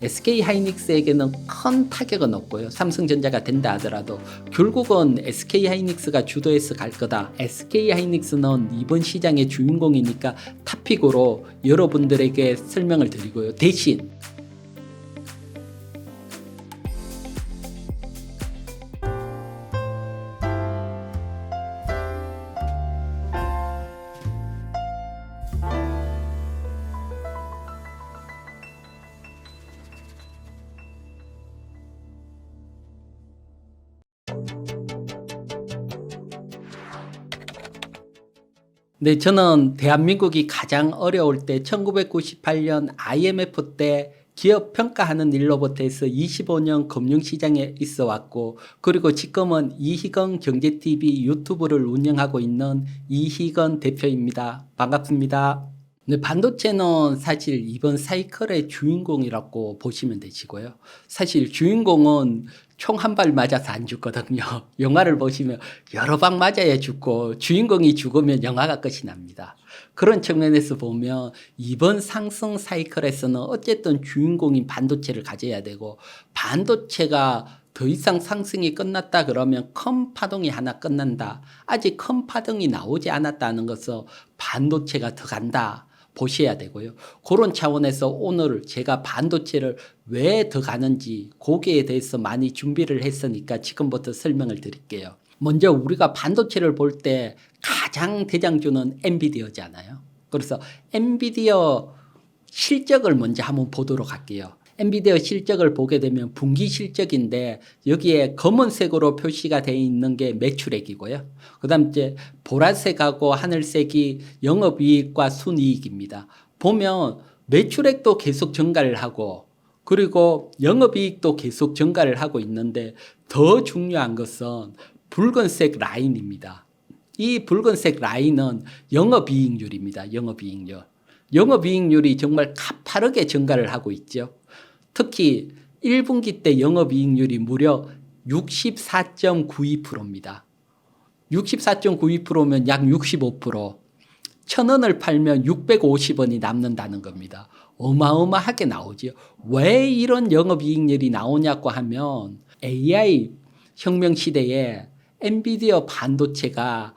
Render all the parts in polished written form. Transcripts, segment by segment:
SK하이닉스에게는 큰 타격은 없고요. 삼성전자가 된다 하더라도 결국은 SK하이닉스가 주도해서 갈 거다. SK하이닉스는 이번 시장의 주인공이니까 탑픽으로 여러분들에게 설명을 드리고요. 대신 네, 저는 대한민국이 가장 어려울 때 1998년 IMF 때 기업 평가하는 일로부터 해서 25년 금융시장에 있어 왔고, 그리고 지금은 이희건 경제TV 유튜브를 운영하고 있는 이희건 대표입니다. 반갑습니다. 네, 반도체는 사실 이번 사이클의 주인공이라고 보시면 되시고요. 사실 주인공은 총 한 발 맞아서 안 죽거든요. 영화를 보시면 여러 방 맞아야 죽고 주인공이 죽으면 영화가 끝이 납니다. 그런 측면에서 보면 이번 상승 사이클에서는 어쨌든 주인공인 반도체를 가져야 되고, 반도체가 더 이상 상승이 끝났다 그러면 큰 파동이 하나 끝난다. 아직 큰 파동이 나오지 않았다는 것은 반도체가 더 간다 보셔야 되고요. 그런 차원에서 오늘 제가 반도체를 왜 더 가는지 거기에 대해서 많이 준비를 했으니까 지금부터 설명을 드릴게요. 먼저 우리가 반도체를 볼 때 가장 대장주는 엔비디어잖아요. 그래서 엔비디어 실적을 먼저 한번 보도록 할게요. 엔비디어 실적을 보게 되면 분기 실적인데 여기에 검은색으로 표시가 되어 있는 게 매출액이고요. 그 다음 이제 보라색하고 하늘색이 영업이익과 순이익입니다. 보면 매출액도 계속 증가를 하고 그리고 영업이익도 계속 증가를 하고 있는데 더 중요한 것은 붉은색 라인입니다. 이 붉은색 라인은 영업이익률입니다. 영업이익률. 영업이익률이 정말 가파르게 증가를 하고 있죠. 특히 1분기 때 영업이익률이 무려 64.92%입니다. 64.92%면 약 65%. 1,000원을 팔면 650원이 남는다는 겁니다. 어마어마하게 나오죠. 왜 이런 영업이익률이 나오냐고 하면 AI 혁명 시대에 엔비디어 반도체가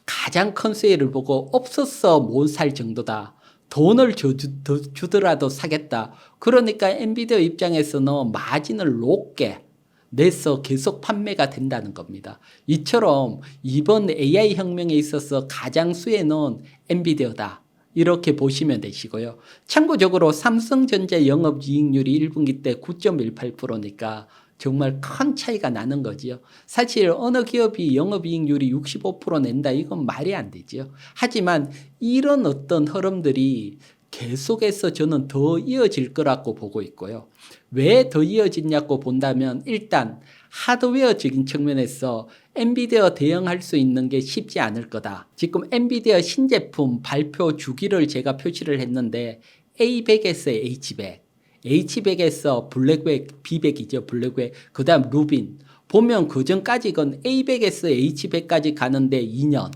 가장 큰 세일을 보고 없어서 못 살 정도다. 돈을 주더라도 사겠다. 그러니까 엔비디어 입장에서는 마진을 높게 내서 계속 판매가 된다는 겁니다. 이처럼 이번 AI 혁명에 있어서 가장 수혜는 엔비디어다. 이렇게 보시면 되시고요. 참고적으로 삼성전자 영업이익률이 1분기 때 9.18%니까 정말 큰 차이가 나는 거지요. 사실 어느 기업이 영업이익률이 65% 낸다 이건 말이 안 되죠. 하지만 이런 어떤 흐름들이 계속해서 저는 더 이어질 거라고 보고 있고요. 왜 더 이어지냐고 본다면 일단 하드웨어적인 측면에서 엔비디어 대응할 수 있는 게 쉽지 않을 거다. 지금 엔비디어 신제품 발표 주기를 제가 표시를 했는데 A100에서 H100 H100에서 블랙백, B100이죠. 블랙백. 그 다음 루빈. 보면 그 전까지 건 A100에서 H100까지 가는데 2년.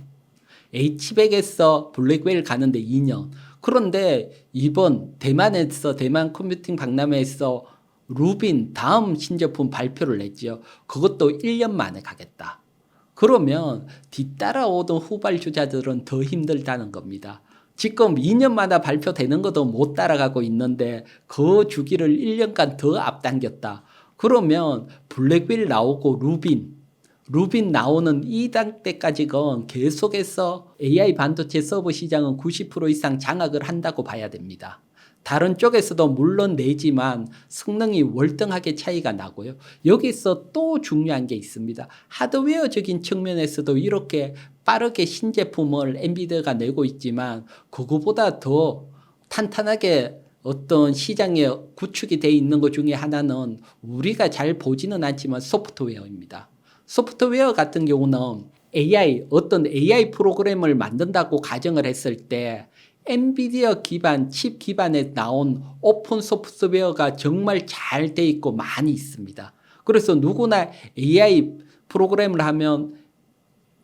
H100에서 블랙백을 가는데 2년. 그런데 이번 대만에서 대만 컴퓨팅 박람회에서 루빈 다음 신제품 발표를 냈죠. 그것도 1년 만에 가겠다. 그러면 뒤따라오던 후발주자들은 더 힘들다는 겁니다. 지금 2년마다 발표되는 것도 못 따라가고 있는데 그 주기를 1년간 더 앞당겼다. 그러면 블랙빌 나오고 루빈 나오는 이 단계까지는 계속해서 AI 반도체 서버 시장은 90% 이상 장악을 한다고 봐야 됩니다. 다른 쪽에서도 물론 내지만 성능이 월등하게 차이가 나고요. 여기서 또 중요한 게 있습니다. 하드웨어적인 측면에서도 이렇게 빠르게 신제품을 엔비디아가 내고 있지만 그거보다 더 탄탄하게 어떤 시장에 구축이 되어 있는 것 중에 하나는 우리가 잘 보지는 않지만 소프트웨어입니다. 소프트웨어 같은 경우는 어떤 AI 프로그램을 만든다고 가정을 했을 때 엔비디아 기반, 칩 기반에 나온 오픈 소프트웨어가 정말 잘 돼 있고 많이 있습니다. 그래서 누구나 AI 프로그램을 하면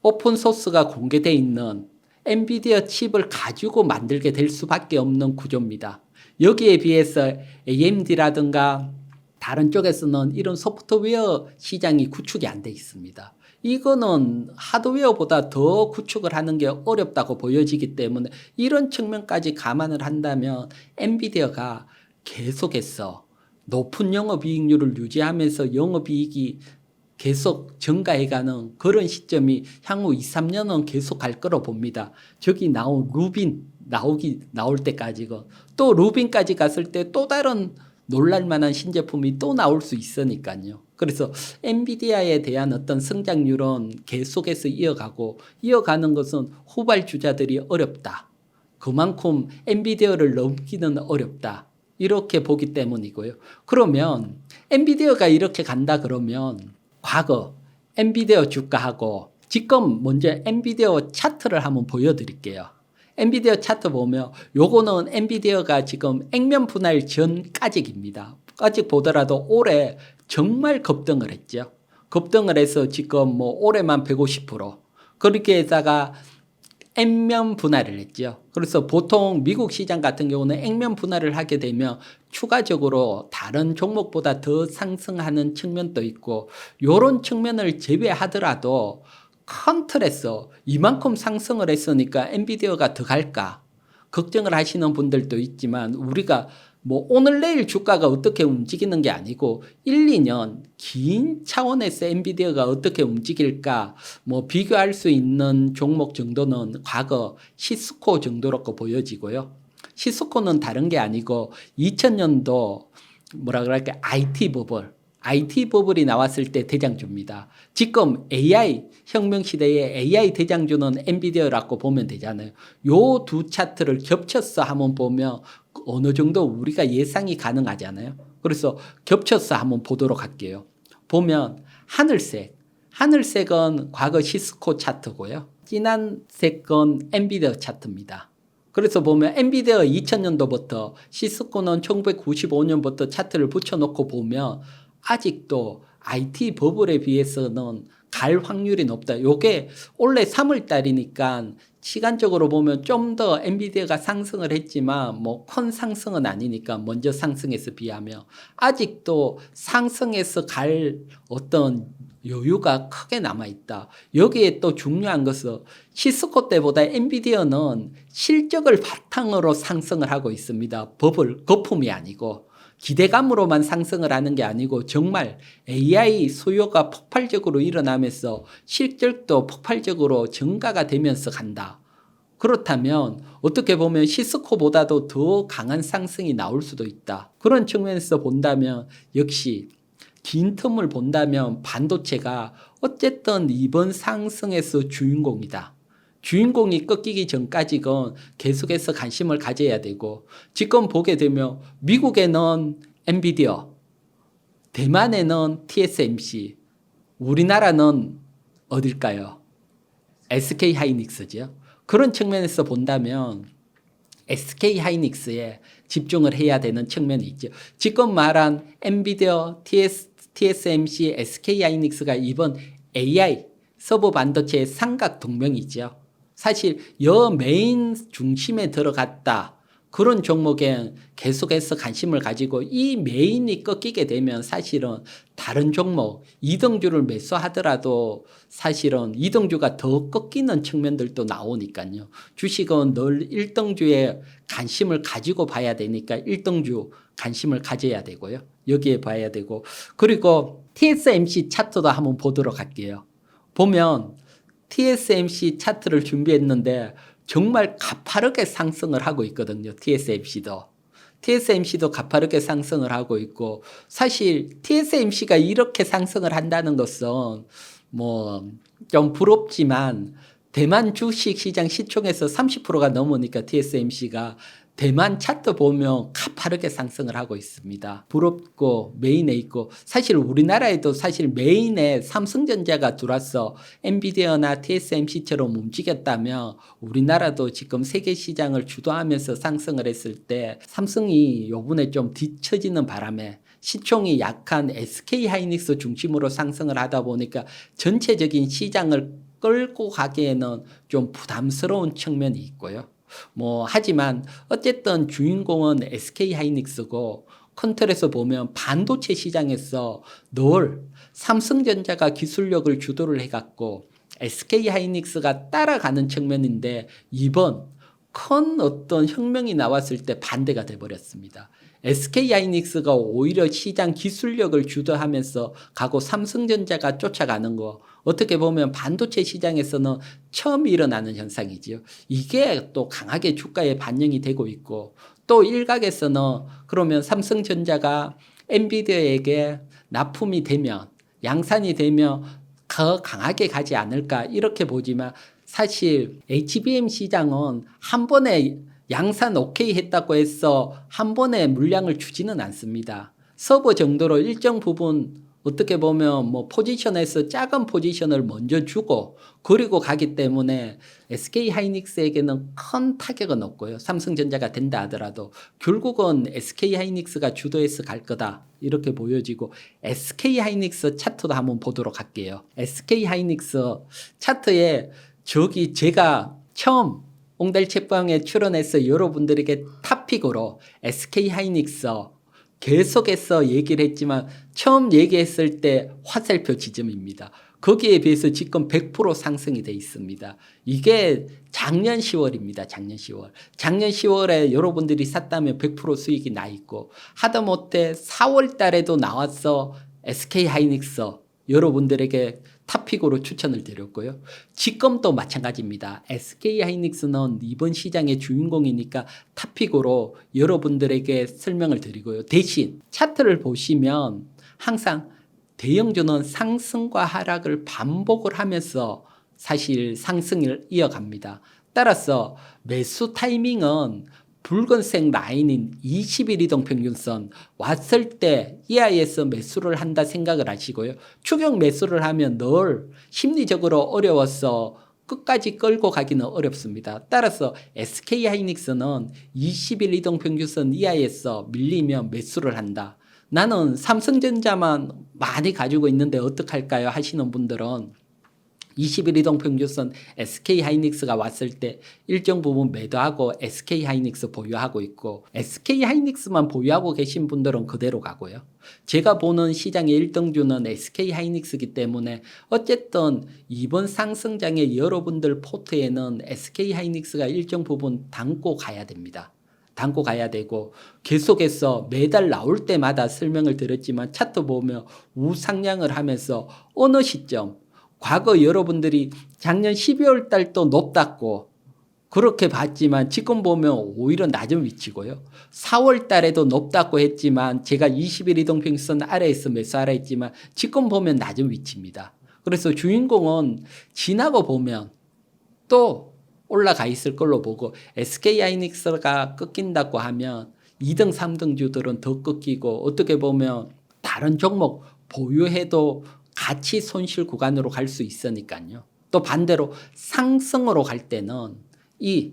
오픈 소스가 공개되어 있는 엔비디아 칩을 가지고 만들게 될 수밖에 없는 구조입니다. 여기에 비해서 AMD라든가 다른 쪽에서는 이런 소프트웨어 시장이 구축이 안 돼 있습니다. 이거는 하드웨어보다 더 구축을 하는 게 어렵다고 보여지기 때문에 이런 측면까지 감안을 한다면 엔비디아가 계속해서 높은 영업이익률을 유지하면서 영업이익이 계속 증가해가는 그런 시점이 향후 2, 3년은 계속 갈 거로 봅니다. 저기 나온 루빈 나올 때까지고 또 루빈까지 갔을 때 또 다른 놀랄만한 신제품이 또 나올 수 있으니까요. 그래서 엔비디아에 대한 어떤 성장률은 계속해서 이어가는 것은 후발주자들이 어렵다. 그만큼 엔비디아를 넘기는 어렵다. 이렇게 보기 때문이고요. 그러면 엔비디아가 이렇게 간다 그러면 과거 엔비디아 주가하고 지금 먼저 엔비디아 차트를 한번 보여드릴게요. 엔비디아 차트 보면 요거는 엔비디아가 지금 액면 분할 전까지입니다. 까지 보더라도 올해 정말 급등을 했죠. 급등을 해서 지금 뭐 올해만 150% 그렇게 해다가 액면 분할을 했죠. 그래서 보통 미국 시장 같은 경우는 액면 분할을 하게 되면 추가적으로 다른 종목보다 더 상승하는 측면도 있고 이런 측면을 제외하더라도 큰 틀에서 이만큼 상승을 했으니까 엔비디아가 더 갈까 걱정을 하시는 분들도 있지만 우리가 뭐 오늘 내일 주가가 어떻게 움직이는 게 아니고 1, 2년 긴 차원에서 엔비디아가 어떻게 움직일까 뭐 비교할 수 있는 종목 정도는 과거 시스코 정도라고 보여지고요. 시스코는 다른 게 아니고 2000년도 뭐라 그럴까 IT 버블이 나왔을 때 대장주입니다. 지금 AI 혁명 시대에 AI 대장주는 엔비디아라고 보면 되잖아요. 요 두 차트를 겹쳐서 한번 보면 어느 정도 우리가 예상이 가능하잖아요. 그래서 겹쳐서 한번 보도록 할게요. 보면 하늘색은 과거 시스코 차트고요. 진한 색은 엔비디아 차트입니다. 그래서 보면 엔비디아 2000년도부터 시스코는 1995년부터 차트를 붙여놓고 보면 아직도 IT 버블에 비해서는 갈 확률이 높다. 요게 원래 3월 달이니까 시간적으로 보면 좀 더 엔비디아가 상승을 했지만 뭐 큰 상승은 아니니까 먼저 상승해서 비하면 아직도 상승해서 갈 어떤 여유가 크게 남아있다. 여기에 또 중요한 것은 시스코 때보다 엔비디아는 실적을 바탕으로 상승을 하고 있습니다. 거품이 아니고. 기대감으로만 상승을 하는 게 아니고 정말 AI 수요가 폭발적으로 일어나면서 실적도 폭발적으로 증가가 되면서 간다. 그렇다면 어떻게 보면 시스코보다도 더 강한 상승이 나올 수도 있다. 그런 측면에서 본다면 역시 긴 텀을 본다면 반도체가 어쨌든 이번 상승에서 주인공이다. 주인공이 꺾이기 전까지는 계속해서 관심을 가져야 되고 지금 보게 되면 미국에는 엔비디아, 대만에는 TSMC, 우리나라는 어딜까요? SK 하이닉스죠. 그런 측면에서 본다면 SK 하이닉스에 집중을 해야 되는 측면이 있죠. 지금 말한 엔비디아, TSMC, SK 하이닉스가 이번 AI 서버 반도체의 삼각 동맹이죠. 사실 여 메인 중심에 들어갔다. 그런 종목에 계속해서 관심을 가지고 이 메인이 꺾이게 되면 사실은 다른 종목 2등주를 매수하더라도 사실은 2등주가 더 꺾이는 측면들도 나오니까요. 주식은 늘 1등주에 관심을 가지고 봐야 되니까 1등주 관심을 가져야 되고요. 여기에 봐야 되고 그리고 TSMC 차트도 한번 보도록 할게요. 보면 TSMC 차트를 준비했는데 정말 가파르게 상승을 하고 있거든요. TSMC도 가파르게 상승을 하고 있고 사실 TSMC가 이렇게 상승을 한다는 것은 뭐 좀 부럽지만 대만 주식 시장 시총에서 30%가 넘으니까 TSMC가 대만 차트 보면 가파르게 상승을 하고 있습니다. 부럽고 메인에 있고 사실 우리나라에도 사실 메인에 삼성전자가 들어와서 엔비디아나 TSMC처럼 움직였다면 우리나라도 지금 세계 시장을 주도하면서 상승을 했을 때 삼성이 요번에 좀 뒤처지는 바람에 시총이 약한 SK 하이닉스 중심으로 상승을 하다 보니까 전체적인 시장을 끌고 가기에는 좀 부담스러운 측면이 있고요. 하지만 어쨌든 주인공은 SK 하이닉스고 컨트롤에서 보면 반도체 시장에서 늘 삼성전자가 기술력을 주도를 해갖고 SK 하이닉스가 따라가는 측면인데 이번 큰 어떤 혁명이 나왔을 때 반대가 돼버렸습니다. SK 하이닉스가 오히려 시장 기술력을 주도하면서 가고 삼성전자가 쫓아가는 거 어떻게 보면 반도체 시장에서는 처음 일어나는 현상이지요. 이게 또 강하게 주가에 반영이 되고 있고 또 일각에서는 그러면 삼성전자가 엔비디아에게 납품이 되면 양산이 되면 더 강하게 가지 않을까 이렇게 보지만 사실 HBM 시장은 한 번에 양산 오케이 했다고 해서 한 번에 물량을 주지는 않습니다. 서버 정도로 일정 부분 어떻게 보면 포지션에서 작은 포지션을 먼저 주고 그리고 가기 때문에 SK 하이닉스에게는 큰 타격은 없고요. 삼성전자가 된다 하더라도 결국은 SK 하이닉스가 주도해서 갈 거다 이렇게 보여지고 SK 하이닉스 차트도 한번 보도록 할게요. SK 하이닉스 차트에 저기 제가 처음 옹달 책방에 출연해서 여러분들에게 탑픽으로 SK 하이닉스 계속해서 얘기를 했지만 처음 얘기했을 때 화살표 지점입니다. 거기에 비해서 지금 100% 상승이 돼 있습니다. 이게 작년 10월입니다. 작년 10월. 작년 10월에 여러분들이 샀다면 100% 수익이 나 있고 하다못해 4월 달에도 나와서 SK 하이닉스 여러분들에게 탑픽으로 추천을 드렸고요. 지금도 마찬가지입니다. SK 하이닉스는 이번 시장의 주인공이니까 탑픽으로 여러분들에게 설명을 드리고요. 대신 차트를 보시면 항상 대형주는 상승과 하락을 반복을 하면서 사실 상승을 이어갑니다. 따라서 매수 타이밍은 붉은색 라인인 20일 이동평균선 왔을 때 이하에서 매수를 한다 생각을 하시고요. 추격 매수를 하면 늘 심리적으로 어려워서 끝까지 끌고 가기는 어렵습니다. 따라서 SK 하이닉스는 20일 이동평균선 이하에서 밀리면 매수를 한다. 나는 삼성전자만 많이 가지고 있는데 어떡할까요? 하시는 분들은 20일 이동평균선 SK 하이닉스가 왔을 때 일정 부분 매도하고 SK 하이닉스 보유하고 있고 SK 하이닉스만 보유하고 계신 분들은 그대로 가고요. 제가 보는 시장의 1등주는 SK 하이닉스이기 때문에 어쨌든 이번 상승장의 여러분들 포트에는 SK 하이닉스가 일정 부분 담고 가야 됩니다. 담고 가야 되고 계속해서 매달 나올 때마다 설명을 드렸지만 차트 보면 우상향을 하면서 어느 시점 과거 여러분들이 작년 12월 달도 높았고 그렇게 봤지만 지금 보면 오히려 낮은 위치고요. 4월 달에도 높다고 했지만 제가 20일 이동평균선 아래에서 매수하라 했지만 지금 보면 낮은 위치입니다. 그래서 주인공은 지나고 보면 또 올라가 있을 걸로 보고 SK 하이닉스가 꺾인다고 하면 2등, 3등 주들은 더 꺾이고 어떻게 보면 다른 종목 보유해도 같이 손실 구간으로 갈 수 있으니까요. 또 반대로 상승으로 갈 때는 이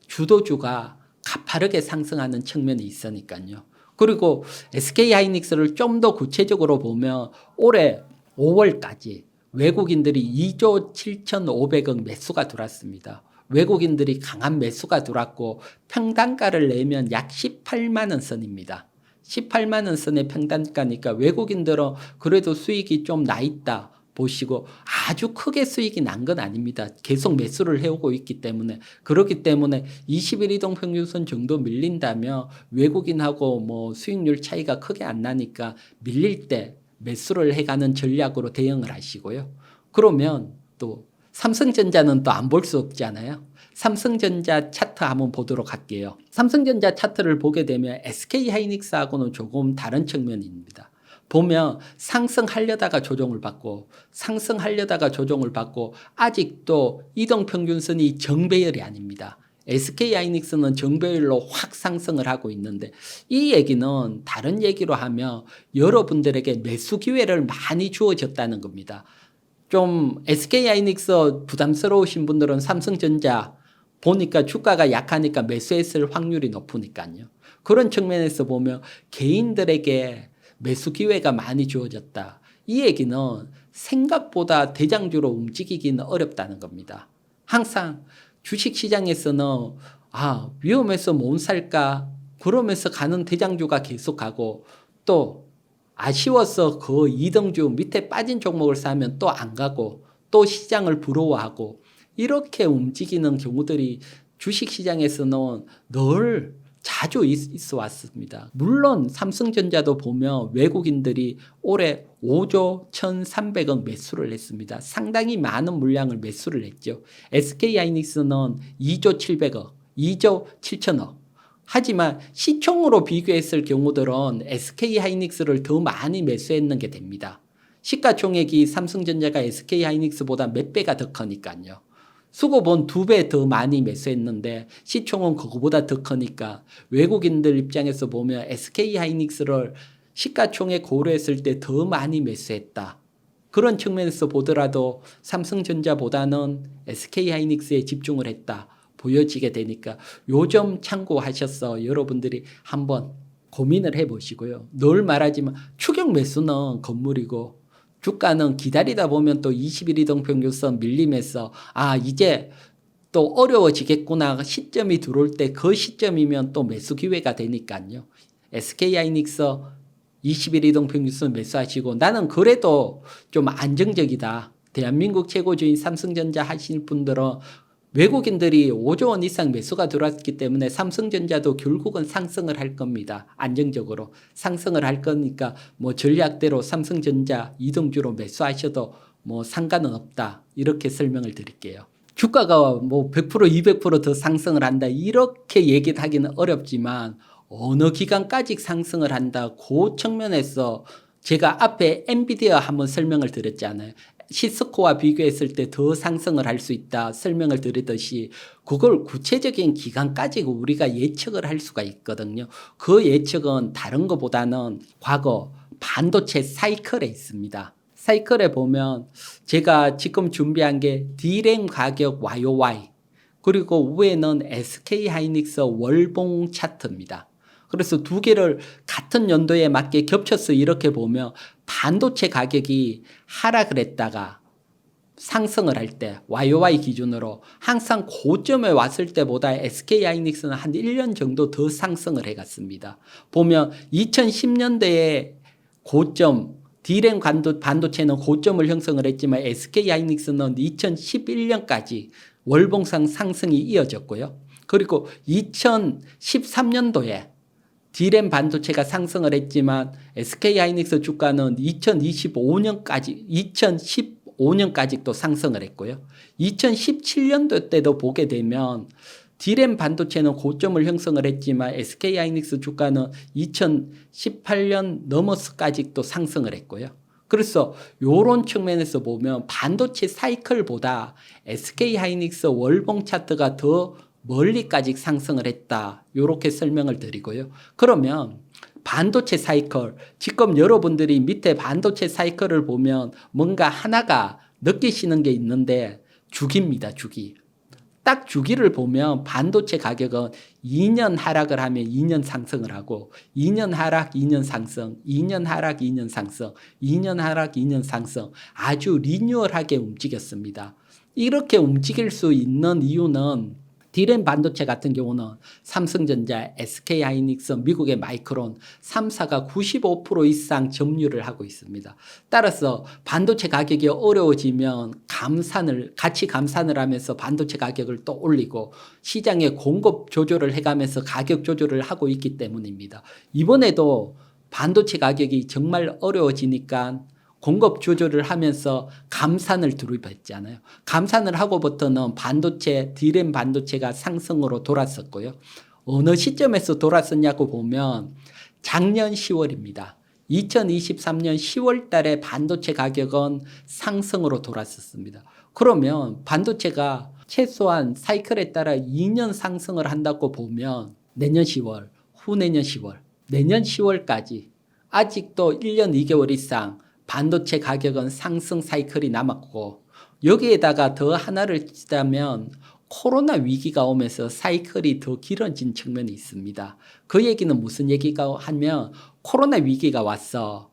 주도주가 가파르게 상승하는 측면이 있으니까요. 그리고 SK 하이닉스를 좀 더 구체적으로 보면 올해 5월까지 외국인들이 2조 7,500억 매수가 들어왔습니다. 외국인들이 강한 매수가 들어왔고 평단가를 내면 약 18만 원 선입니다. 18만 원 선의 평단가니까 외국인들은 그래도 수익이 좀 나 있다 보시고 아주 크게 수익이 난 건 아닙니다. 계속 매수를 해오고 있기 때문에 그렇기 때문에 20일 이동평균선 정도 밀린다면 외국인하고 수익률 차이가 크게 안 나니까 밀릴 때 매수를 해가는 전략으로 대응을 하시고요. 그러면 또 삼성전자는 또 안 볼 수 없잖아요. 삼성전자 차트 한번 보도록 할게요. 삼성전자 차트를 보게 되면 SK 하이닉스하고는 조금 다른 측면입니다. 보면 상승하려다가 조정을 받고 상승하려다가 조정을 받고 아직도 이동평균선이 정배열이 아닙니다. SK 하이닉스는 정배열로 확 상승을 하고 있는데 이 얘기는 다른 얘기로 하면 여러분들에게 매수 기회를 많이 주어졌다는 겁니다. 좀 SK 하이닉스 부담스러우신 분들은 삼성전자 보니까 주가가 약하니까 매수했을 확률이 높으니까요. 그런 측면에서 보면 개인들에게 매수 기회가 많이 주어졌다. 이 얘기는 생각보다 대장주로 움직이기는 어렵다는 겁니다. 항상 주식시장에서는 위험해서 못 살까? 그러면서 가는 대장주가 계속 가고 또 아쉬워서 그 이등주 밑에 빠진 종목을 사면 또 안 가고 또 시장을 부러워하고 이렇게 움직이는 경우들이 주식시장에서는 늘 자주 있어 왔습니다. 물론 삼성전자도 보면 외국인들이 올해 5조 1,300억 매수를 했습니다. 상당히 많은 물량을 매수를 했죠. SK하이닉스는 2조 700억, 2조 7천억. 하지만 시총으로 비교했을 경우들은 SK하이닉스를 더 많이 매수했는 게 됩니다. 시가총액이 삼성전자가 SK하이닉스보다 몇 배가 더 크니까요. 수급은 2배 더 많이 매수했는데 시총은 그거보다 더 크니까 외국인들 입장에서 보면 SK하이닉스를 시가총액 고려했을 때 더 많이 매수했다. 그런 측면에서 보더라도 삼성전자보다는 SK하이닉스에 집중을 했다. 보여지게 되니까 요점 참고하셔서 여러분들이 한번 고민을 해보시고요. 늘 말하지만 추격 매수는 건물이고 주가는 기다리다 보면 또 21 이동평균선 밀리면서 이제 또 어려워지겠구나 시점이 들어올 때 그 시점이면 또 매수 기회가 되니까요. SK하이닉스 21 이동평균선 매수하시고 나는 그래도 좀 안정적이다. 대한민국 최고주인 삼성전자 하실 분들은 외국인들이 5조 원 이상 매수가 들어왔기 때문에 삼성전자도 결국은 상승을 할 겁니다. 안정적으로 상승을 할 거니까 뭐 전략대로 삼성전자 이등주로 매수하셔도 뭐 상관은 없다. 이렇게 설명을 드릴게요. 주가가 뭐 100% 200%더 상승을 한다. 이렇게 얘기를 하기는 어렵지만 어느 기간까지 상승을 한다. 그 측면에서 제가 앞에 엔비디아 한번 설명을 드렸잖아요. 시스코와 비교했을 때 더 상승을 할 수 있다 설명을 드리듯이 그걸 구체적인 기간까지 우리가 예측을 할 수가 있거든요. 그 예측은 다른 것보다는 과거 반도체 사이클에 있습니다. 사이클에 보면 제가 지금 준비한 게 D램 가격 YOY 그리고 위에는 SK하이닉스 월봉 차트입니다. 그래서 두 개를 같은 연도에 맞게 겹쳐서 이렇게 보면 반도체 가격이 하락을 했다가 상승을 할 때 YOY 기준으로 항상 고점에 왔을 때보다 SK하이닉스는 한 1년 정도 더 상승을 해갔습니다. 보면 2010년대에 고점 D램 반도체는 고점을 형성을 했지만 SK하이닉스는 2011년까지 월봉상 상승이 이어졌고요. 그리고 2013년도에 D램 반도체가 상승을 했지만 SK하이닉스 주가는 2015년까지 또 상승을 했고요. 2017년도 때도 보게 되면 D램 반도체는 고점을 형성을 했지만 SK하이닉스 주가는 2018년 넘어서까지 또 상승을 했고요. 그래서 이런 측면에서 보면 반도체 사이클보다 SK하이닉스 월봉 차트가 더 멀리까지 상승을 했다. 이렇게 설명을 드리고요. 그러면 반도체 사이클, 지금 여러분들이 밑에 반도체 사이클을 보면 뭔가 하나가 느끼시는 게 있는데 주기입니다. 주기. 딱 주기를 보면 반도체 가격은 2년 하락을 하면 2년 상승을 하고 2년 하락, 2년 상승, 2년 하락, 2년 상승, 2년 하락, 2년 상승 아주 리니어하게 움직였습니다. 이렇게 움직일 수 있는 이유는 D램 반도체 같은 경우는 삼성전자, SK하이닉스, 미국의 마이크론 3사가 95% 이상 점유를 하고 있습니다. 따라서 반도체 가격이 어려워지면 같이 감산을 하면서 반도체 가격을 또 올리고 시장에 공급 조절을 해가면서 가격 조절을 하고 있기 때문입니다. 이번에도 반도체 가격이 정말 어려워지니까 공급 조절을 하면서 감산을 두립했잖아요. 감산을 하고부터는 반도체, D램 반도체가 상승으로 돌았었고요. 어느 시점에서 돌았었냐고 보면 작년 10월입니다. 2023년 10월 달에 반도체 가격은 상승으로 돌았었습니다. 그러면 반도체가 최소한 사이클에 따라 2년 상승을 한다고 보면 내년 10월, 후내년 10월, 내년 10월까지 아직도 1년 2개월 이상 반도체 가격은 상승 사이클이 남았고 여기에다가 더 하나를 치자면 코로나 위기가 오면서 사이클이 더 길어진 측면이 있습니다. 그 얘기는 무슨 얘기가 하면 코로나 위기가 왔어.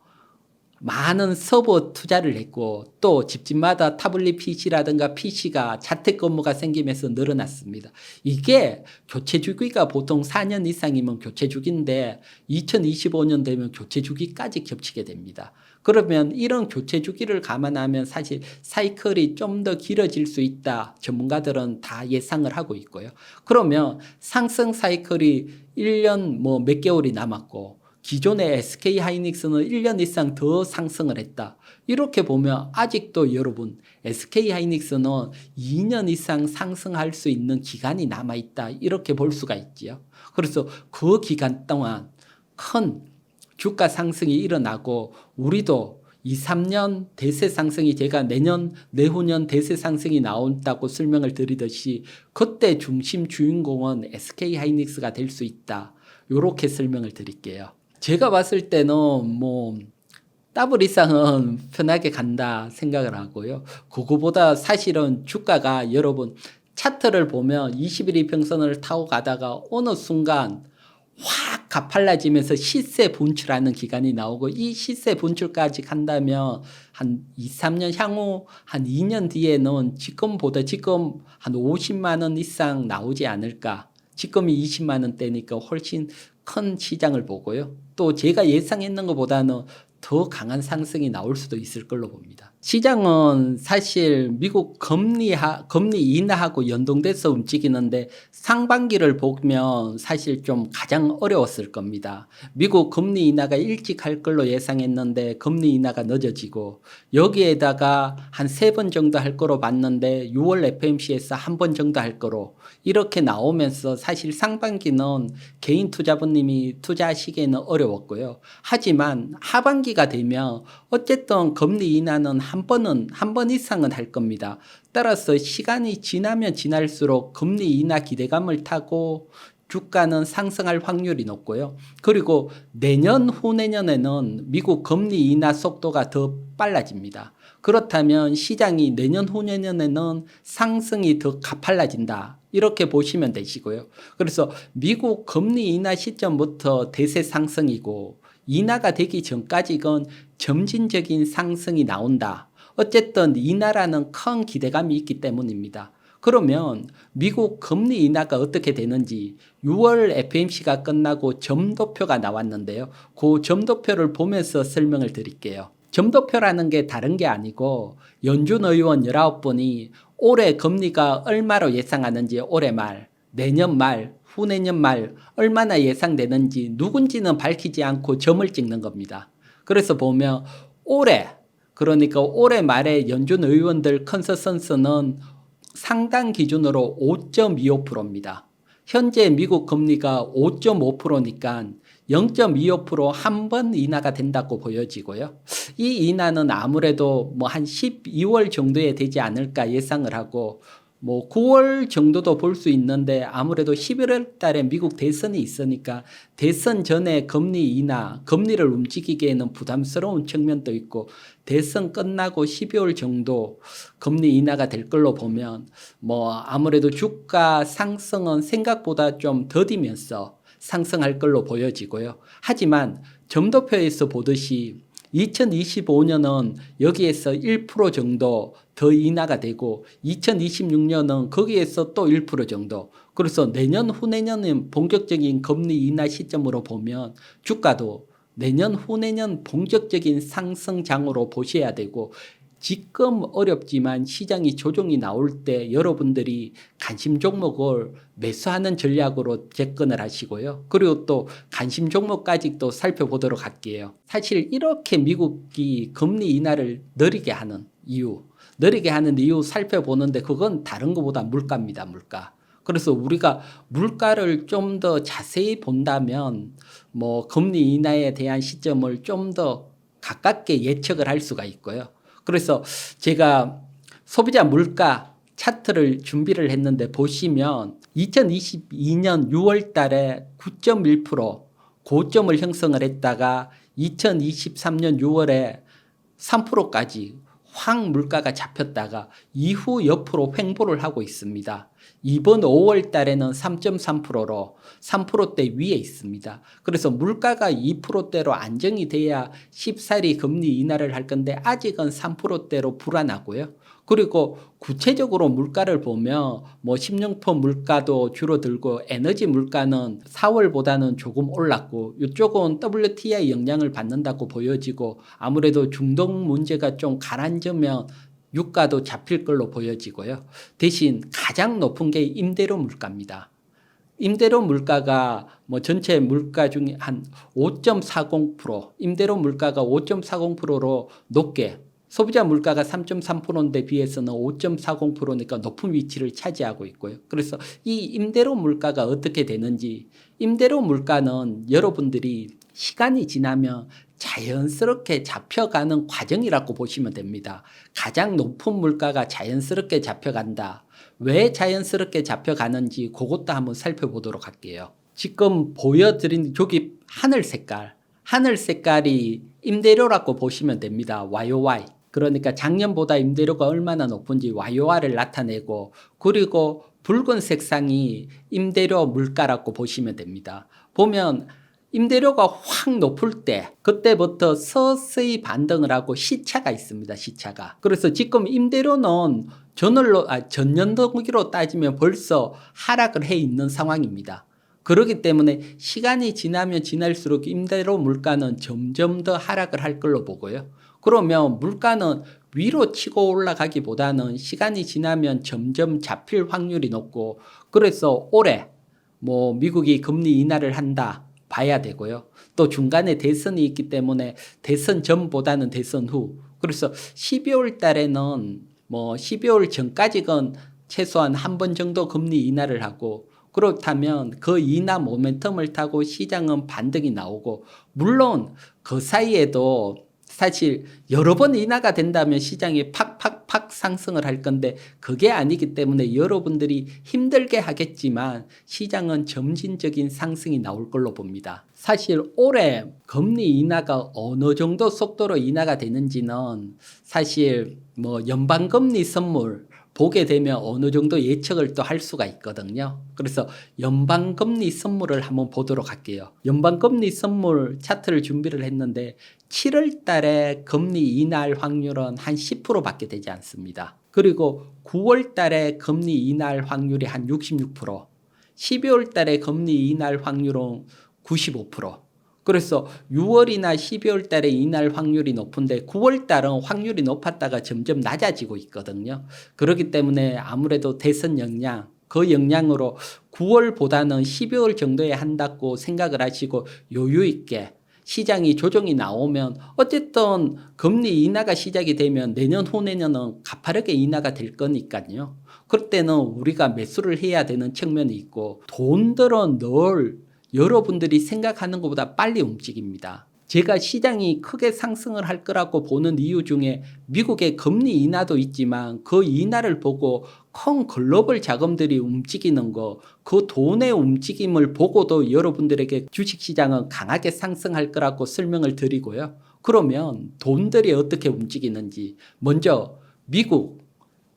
많은 서버 투자를 했고 또 집집마다 타블릿 PC라든가 PC가 자택근무가 생기면서 늘어났습니다. 이게 교체 주기가 보통 4년 이상이면 교체 주기인데 2025년 되면 교체 주기까지 겹치게 됩니다. 그러면 이런 교체 주기를 감안하면 사실 사이클이 좀 더 길어질 수 있다. 전문가들은 다 예상을 하고 있고요. 그러면 상승 사이클이 1년 뭐 몇 개월이 남았고 기존의 SK 하이닉스는 1년 이상 더 상승을 했다. 이렇게 보면 아직도 여러분 SK 하이닉스는 2년 이상 상승할 수 있는 기간이 남아있다. 이렇게 볼 수가 있지요. 그래서 그 기간 동안 큰 주가 상승이 일어나고 우리도 2, 3년 대세 상승이 제가 내년, 내후년 대세 상승이 나온다고 설명을 드리듯이 그때 중심 주인공은 SK 하이닉스가 될 수 있다. 이렇게 설명을 드릴게요. 제가 봤을 때는 뭐 더블 이상은 편하게 간다 생각을 하고요. 그거보다 사실은 주가가 여러분 차트를 보면 21 이평선을 타고 가다가 어느 순간 확 가팔라지면서 시세 분출하는 기간이 나오고 이 시세 분출까지 간다면 한 2, 3년 향후 한 2년 뒤에는 지금보다 지금 한 50만 원 이상 나오지 않을까. 지금이 20만 원대니까 훨씬 큰 시장을 보고요. 또 제가 예상했는 것보다는 더 강한 상승이 나올 수도 있을 걸로 봅니다. 시장은 사실 미국 금리 인하하고 연동돼서 움직이는데 상반기를 보면 사실 좀 가장 어려웠을 겁니다. 미국 금리 인하가 일찍 할 걸로 예상했는데 금리 인하가 늦어지고 여기에다가 한 3번 정도 할 거로 봤는데 6월 FMC에서 한 번 정도 할 거로 이렇게 나오면서 사실 상반기는 개인 투자분님이 투자하시기에는 어려웠고요. 하지만 하반기가 되면 어쨌든 금리 인하는 한 번 이상은 할 겁니다. 따라서 시간이 지나면 지날수록 금리 인하 기대감을 타고 주가는 상승할 확률이 높고요. 그리고 내년 후내년에는 미국 금리 인하 속도가 더 빨라집니다. 그렇다면 시장이 내년 후내년에는 상승이 더 가팔라진다. 이렇게 보시면 되시고요. 그래서 미국 금리 인하 시점부터 대세 상승이고 인하가 되기 전까지는 점진적인 상승이 나온다. 어쨌든 인하라는 큰 기대감이 있기 때문입니다. 그러면 미국 금리 인하가 어떻게 되는지 6월 FMC가 끝나고 점도표가 나왔는데요. 그 점도표를 보면서 설명을 드릴게요. 점도표라는 게 다른 게 아니고 연준 의원 19분이 올해 금리가 얼마로 예상하는지 올해 말, 내년 말, 후내년 말 얼마나 예상되는지 누군지는 밝히지 않고 점을 찍는 겁니다. 그래서 보면 올해 그러니까 올해 말에 연준 의원들 컨센서스는 상당 기준으로 5.25%입니다. 현재 미국 금리가 5.5%니까 0.25% 한 번 인하가 된다고 보여지고요. 이 인하는 아무래도 뭐 한 12월 정도에 되지 않을까 예상을 하고 뭐 9월 정도도 볼 수 있는데 아무래도 11월 달에 미국 대선이 있으니까 대선 전에 금리 인하, 금리를 움직이기에는 부담스러운 측면도 있고 대선 끝나고 12월 정도 금리 인하가 될 걸로 보면 뭐 아무래도 주가 상승은 생각보다 좀 더디면서 상승할 걸로 보여지고요. 하지만 점도표에서 보듯이 2025년은 여기에서 1% 정도 더 인하가 되고 2026년은 거기에서 또 1% 정도. 그래서 내년 후내년은 본격적인 금리 인하 시점으로 보면 주가도 내년 후내년 본격적인 상승장으로 보셔야 되고 지금 어렵지만 시장이 조정이 나올 때 여러분들이 관심 종목을 매수하는 전략으로 접근을 하시고요. 그리고 또 관심 종목까지 또 살펴보도록 할게요. 사실 이렇게 미국이 금리 인하를 느리게 하는 이유 살펴보는데 그건 다른 것보다 물가입니다. 물가. 그래서 우리가 물가를 좀 더 자세히 본다면 뭐 금리 인하에 대한 시점을 좀 더 가깝게 예측을 할 수가 있고요. 그래서 제가 소비자 물가 차트를 준비를 했는데 보시면 2022년 6월 달에 9.1% 고점을 형성을 했다가 2023년 6월에 3%까지 확 물가가 잡혔다가 이후 옆으로 횡보를 하고 있습니다. 이번 5월 달에는 3.3%로 3%대 위에 있습니다. 그래서 물가가 2%대로 안정이 돼야 쉽사리 금리 인하를 할 건데 아직은 3%대로 불안하고요. 그리고 구체적으로 물가를 보면 뭐 식료품 물가도 줄어들고 에너지 물가는 4월보다는 조금 올랐고 이쪽은 WTI 영향을 받는다고 보여지고 아무래도 중동 문제가 좀 가라앉으면 유가도 잡힐 걸로 보여지고요. 대신 가장 높은 게 임대료 물가입니다. 임대료 물가가 뭐 전체 물가 중에 한 5.40%, 임대료 물가가 5.40%로 높게 소비자 물가가 3.3%인데 비해서는 5.40%니까 높은 위치를 차지하고 있고요. 그래서 이 임대료 물가가 어떻게 되는지 임대료 물가는 여러분들이 시간이 지나면 자연스럽게 잡혀가는 과정이라고 보시면 됩니다. 가장 높은 물가가 자연스럽게 잡혀간다. 왜 자연스럽게 잡혀가는지 그것도 한번 살펴보도록 할게요. 지금 보여드린 저기 하늘 색깔이 임대료라고 보시면 됩니다. YOY. 그러니까 작년보다 임대료가 얼마나 높은지 YOR을 나타내고 그리고 붉은 색상이 임대료 물가라고 보시면 됩니다. 보면 임대료가 확 높을 때 그때부터 서서히 반등을 하고 시차가 있습니다. 시차가. 그래서 지금 임대료는 전년도기로 따지면 벌써 하락을 해 있는 상황입니다. 그렇기 때문에 시간이 지나면 지날수록 임대료 물가는 점점 더 하락을 할 걸로 보고요. 그러면 물가는 위로 치고 올라가기보다는 시간이 지나면 점점 잡힐 확률이 높고 그래서 올해 뭐 미국이 금리 인하를 한다 봐야 되고요. 또 중간에 대선이 있기 때문에 대선 전보다는 대선 후. 그래서 12월 달에는 뭐 12월 전까지는 최소한 한 번 정도 금리 인하를 하고 그렇다면 그 인하 모멘텀을 타고 시장은 반등이 나오고 물론 그 사이에도 사실 여러 번 인하가 된다면 시장이 팍팍팍 상승을 할 건데 그게 아니기 때문에 여러분들이 힘들게 하겠지만 시장은 점진적인 상승이 나올 걸로 봅니다. 사실 올해 금리 인하가 어느 정도 속도로 인하가 되는지는 사실 뭐 연방금리 선물 보게 되면 어느 정도 예측을 또 할 수가 있거든요. 그래서 연방금리 선물을 한번 보도록 할게요. 연방금리 선물 차트를 준비를 했는데 7월 달에 금리 인하할 확률은 한 10%밖에 되지 않습니다. 그리고 9월 달에 금리 인하할 확률이 한 66%, 12월 달에 금리 인하할 확률은 95%. 그래서 6월이나 12월 달에 인할 확률이 높은데 9월 달은 확률이 높았다가 점점 낮아지고 있거든요. 그렇기 때문에 아무래도 대선 영향, 그 영향으로 9월보다는 12월 정도에 한다고 생각을 하시고 여유 있게 시장이 조정이 나오면 어쨌든 금리 인하가 시작이 되면 내년 후내년은 가파르게 인하가 될 거니까요. 그때는 우리가 매수를 해야 되는 측면이 있고 돈들은 늘 여러분들이 생각하는 것보다 빨리 움직입니다. 제가 시장이 크게 상승을 할 거라고 보는 이유 중에 미국의 금리 인하도 있지만 그 인하를 보고 큰 글로벌 자금들이 움직이는 거, 그 돈의 움직임을 보고도 여러분들에게 주식시장은 강하게 상승할 거라고 설명을 드리고요. 그러면 돈들이 어떻게 움직이는지 먼저 미국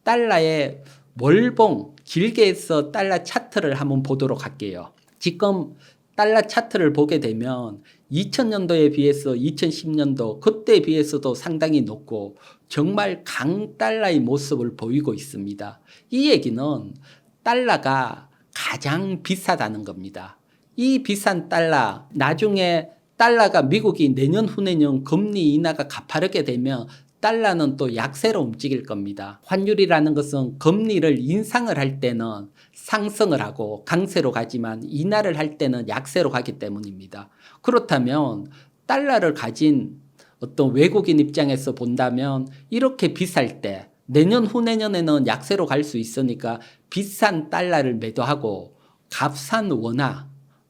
달러의 월봉 길게 해서 달러 차트를 한번 보도록 할게요. 지금 달러 차트를 보게 되면 2000년도에 비해서 2010년도 그때에 비해서도 상당히 높고 정말 강달러의 모습을 보이고 있습니다. 이 얘기는 달러가 가장 비싸다는 겁니다. 이 비싼 달러 나중에 달러가 미국이 내년 후내년 금리 인하가 가파르게 되면 달러는 또 약세로 움직일 겁니다. 환율이라는 것은 금리를 인상을 할 때는 상승을 하고 강세로 가지만 인하를 할 때는 약세로 가기 때문입니다. 그렇다면 달러를 가진 어떤 외국인 입장에서 본다면 이렇게 비쌀 때 내년 후내년에는 약세로 갈 수 있으니까 비싼 달러를 매도하고 값싼 원화,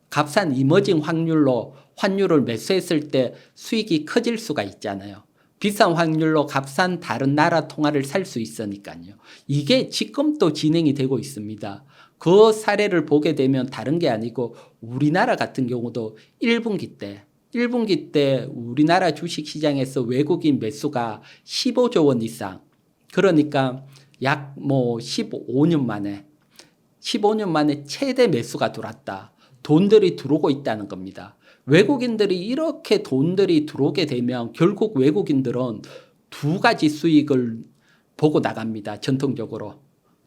값싼 이머징 확률로 환율을 매수했을 때 수익이 커질 수가 있잖아요. 비싼 확률로 값싼 다른 나라 통화를 살 수 있으니까요. 이게 지금도 진행이 되고 있습니다. 그 사례를 보게 되면 다른 게 아니고 우리나라 같은 경우도 1분기 때 우리나라 주식시장에서 외국인 매수가 15조 원 이상, 그러니까 약 15년 만에 15년 만에 최대 매수가 들어왔다. 돈들이 들어오고 있다는 겁니다. 외국인들이 이렇게 돈들이 들어오게 되면 결국 외국인들은 두 가지 수익을 보고 나갑니다. 전통적으로.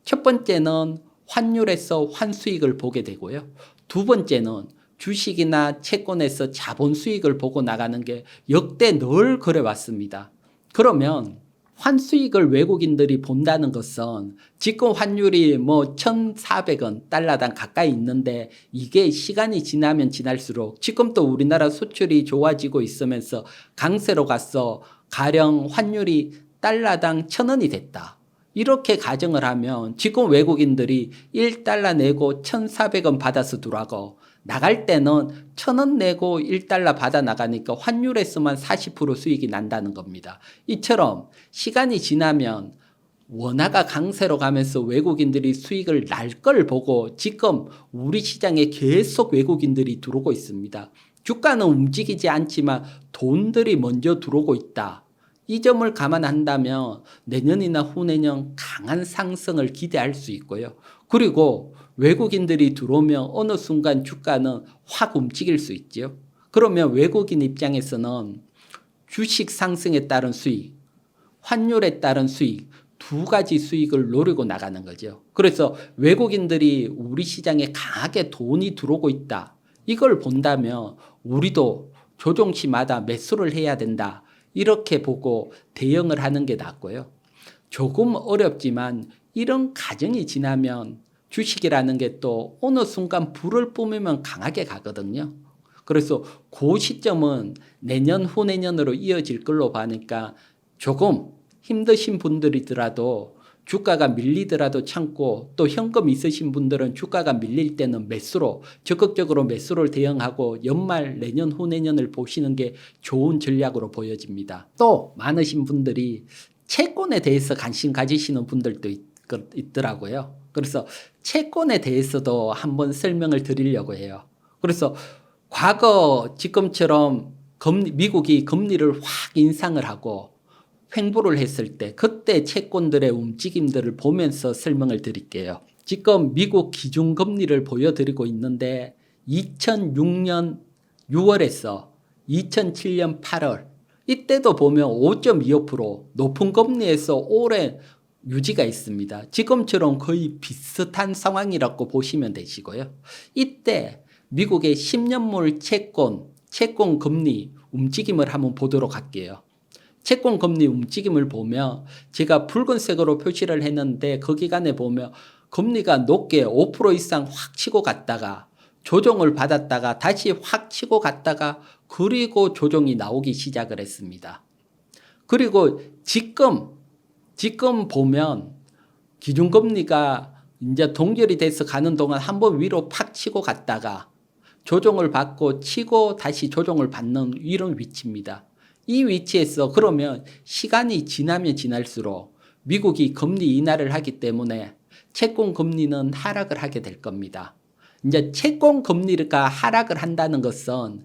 첫 번째는 환율에서 환수익을 보게 되고요. 두 번째는 주식이나 채권에서 자본 수익을 보고 나가는 게 역대 늘 그래왔습니다. 그러면 환수익을 외국인들이 본다는 것은 지금 환율이 뭐 1,400원 달러당 가까이 있는데 이게 시간이 지나면 지날수록 지금 또 우리나라 수출이 좋아지고 있으면서 강세로 가서 가령 환율이 달러당 1,000원이 됐다. 이렇게 가정을 하면 지금 외국인들이 1달러 내고 1,400원 받아서 들어가고 나갈 때는 1,000원 내고 1달러 받아 나가니까 환율에서만 40% 수익이 난다는 겁니다. 이처럼 시간이 지나면 원화가 강세로 가면서 외국인들이 수익을 날 걸 보고 지금 우리 시장에 계속 외국인들이 들어오고 있습니다. 주가는 움직이지 않지만 돈들이 먼저 들어오고 있다. 이 점을 감안한다면 내년이나 후내년 강한 상승을 기대할 수 있고요. 그리고 외국인들이 들어오면 어느 순간 주가는 확 움직일 수 있죠. 그러면 외국인 입장에서는 주식 상승에 따른 수익, 환율에 따른 수익, 두 가지 수익을 노리고 나가는 거죠. 그래서 외국인들이 우리 시장에 강하게 돈이 들어오고 있다. 이걸 본다면 우리도 조정시마다 매수를 해야 된다. 이렇게 보고 대응을 하는 게 낫고요. 조금 어렵지만 이런 과정이 지나면 주식이라는 게 또 어느 순간 불을 뿜으면 강하게 가거든요. 그래서 그 시점은 내년 후내년으로 이어질 걸로 보니까 조금 힘드신 분들이더라도 주가가 밀리더라도 참고 또 현금 있으신 분들은 주가가 밀릴 때는 매수로 적극적으로 매수를 대응하고 연말 내년 후내년을 보시는 게 좋은 전략으로 보여집니다. 또 많으신 분들이 채권에 대해서 관심 가지시는 분들도 있더라고요. 그래서 채권에 대해서도 한번 설명을 드리려고 해요. 그래서 과거 지금처럼 미국이 금리를 확 인상을 하고 횡보를 했을 때 그때 채권들의 움직임들을 보면서 설명을 드릴게요. 지금 미국 기준금리를 보여드리고 있는데 2006년 6월에서 2007년 8월 이때도 보면 5.25% 높은 금리에서 오래 유지가 있습니다. 지금처럼 거의 비슷한 상황이라고 보시면 되시고요. 이때 미국의 10년물 채권 금리 움직임을 한번 보도록 할게요. 채권 금리 움직임을 보면 제가 붉은색으로 표시를 했는데 그 기간에 보면 금리가 높게 5% 이상 확 치고 갔다가 조정을 받았다가 다시 확 치고 갔다가 그리고 조정이 나오기 시작을 했습니다. 그리고 지금 보면 기준금리가 이제 동결이 돼서 가는 동안 한번 위로 팍 치고 갔다가 조정을 받고 치고 다시 조정을 받는 이런 위치입니다. 이 위치에서 그러면 시간이 지나면 지날수록 미국이 금리 인하를 하기 때문에 채권 금리는 하락을 하게 될 겁니다. 이제 채권 금리가 하락을 한다는 것은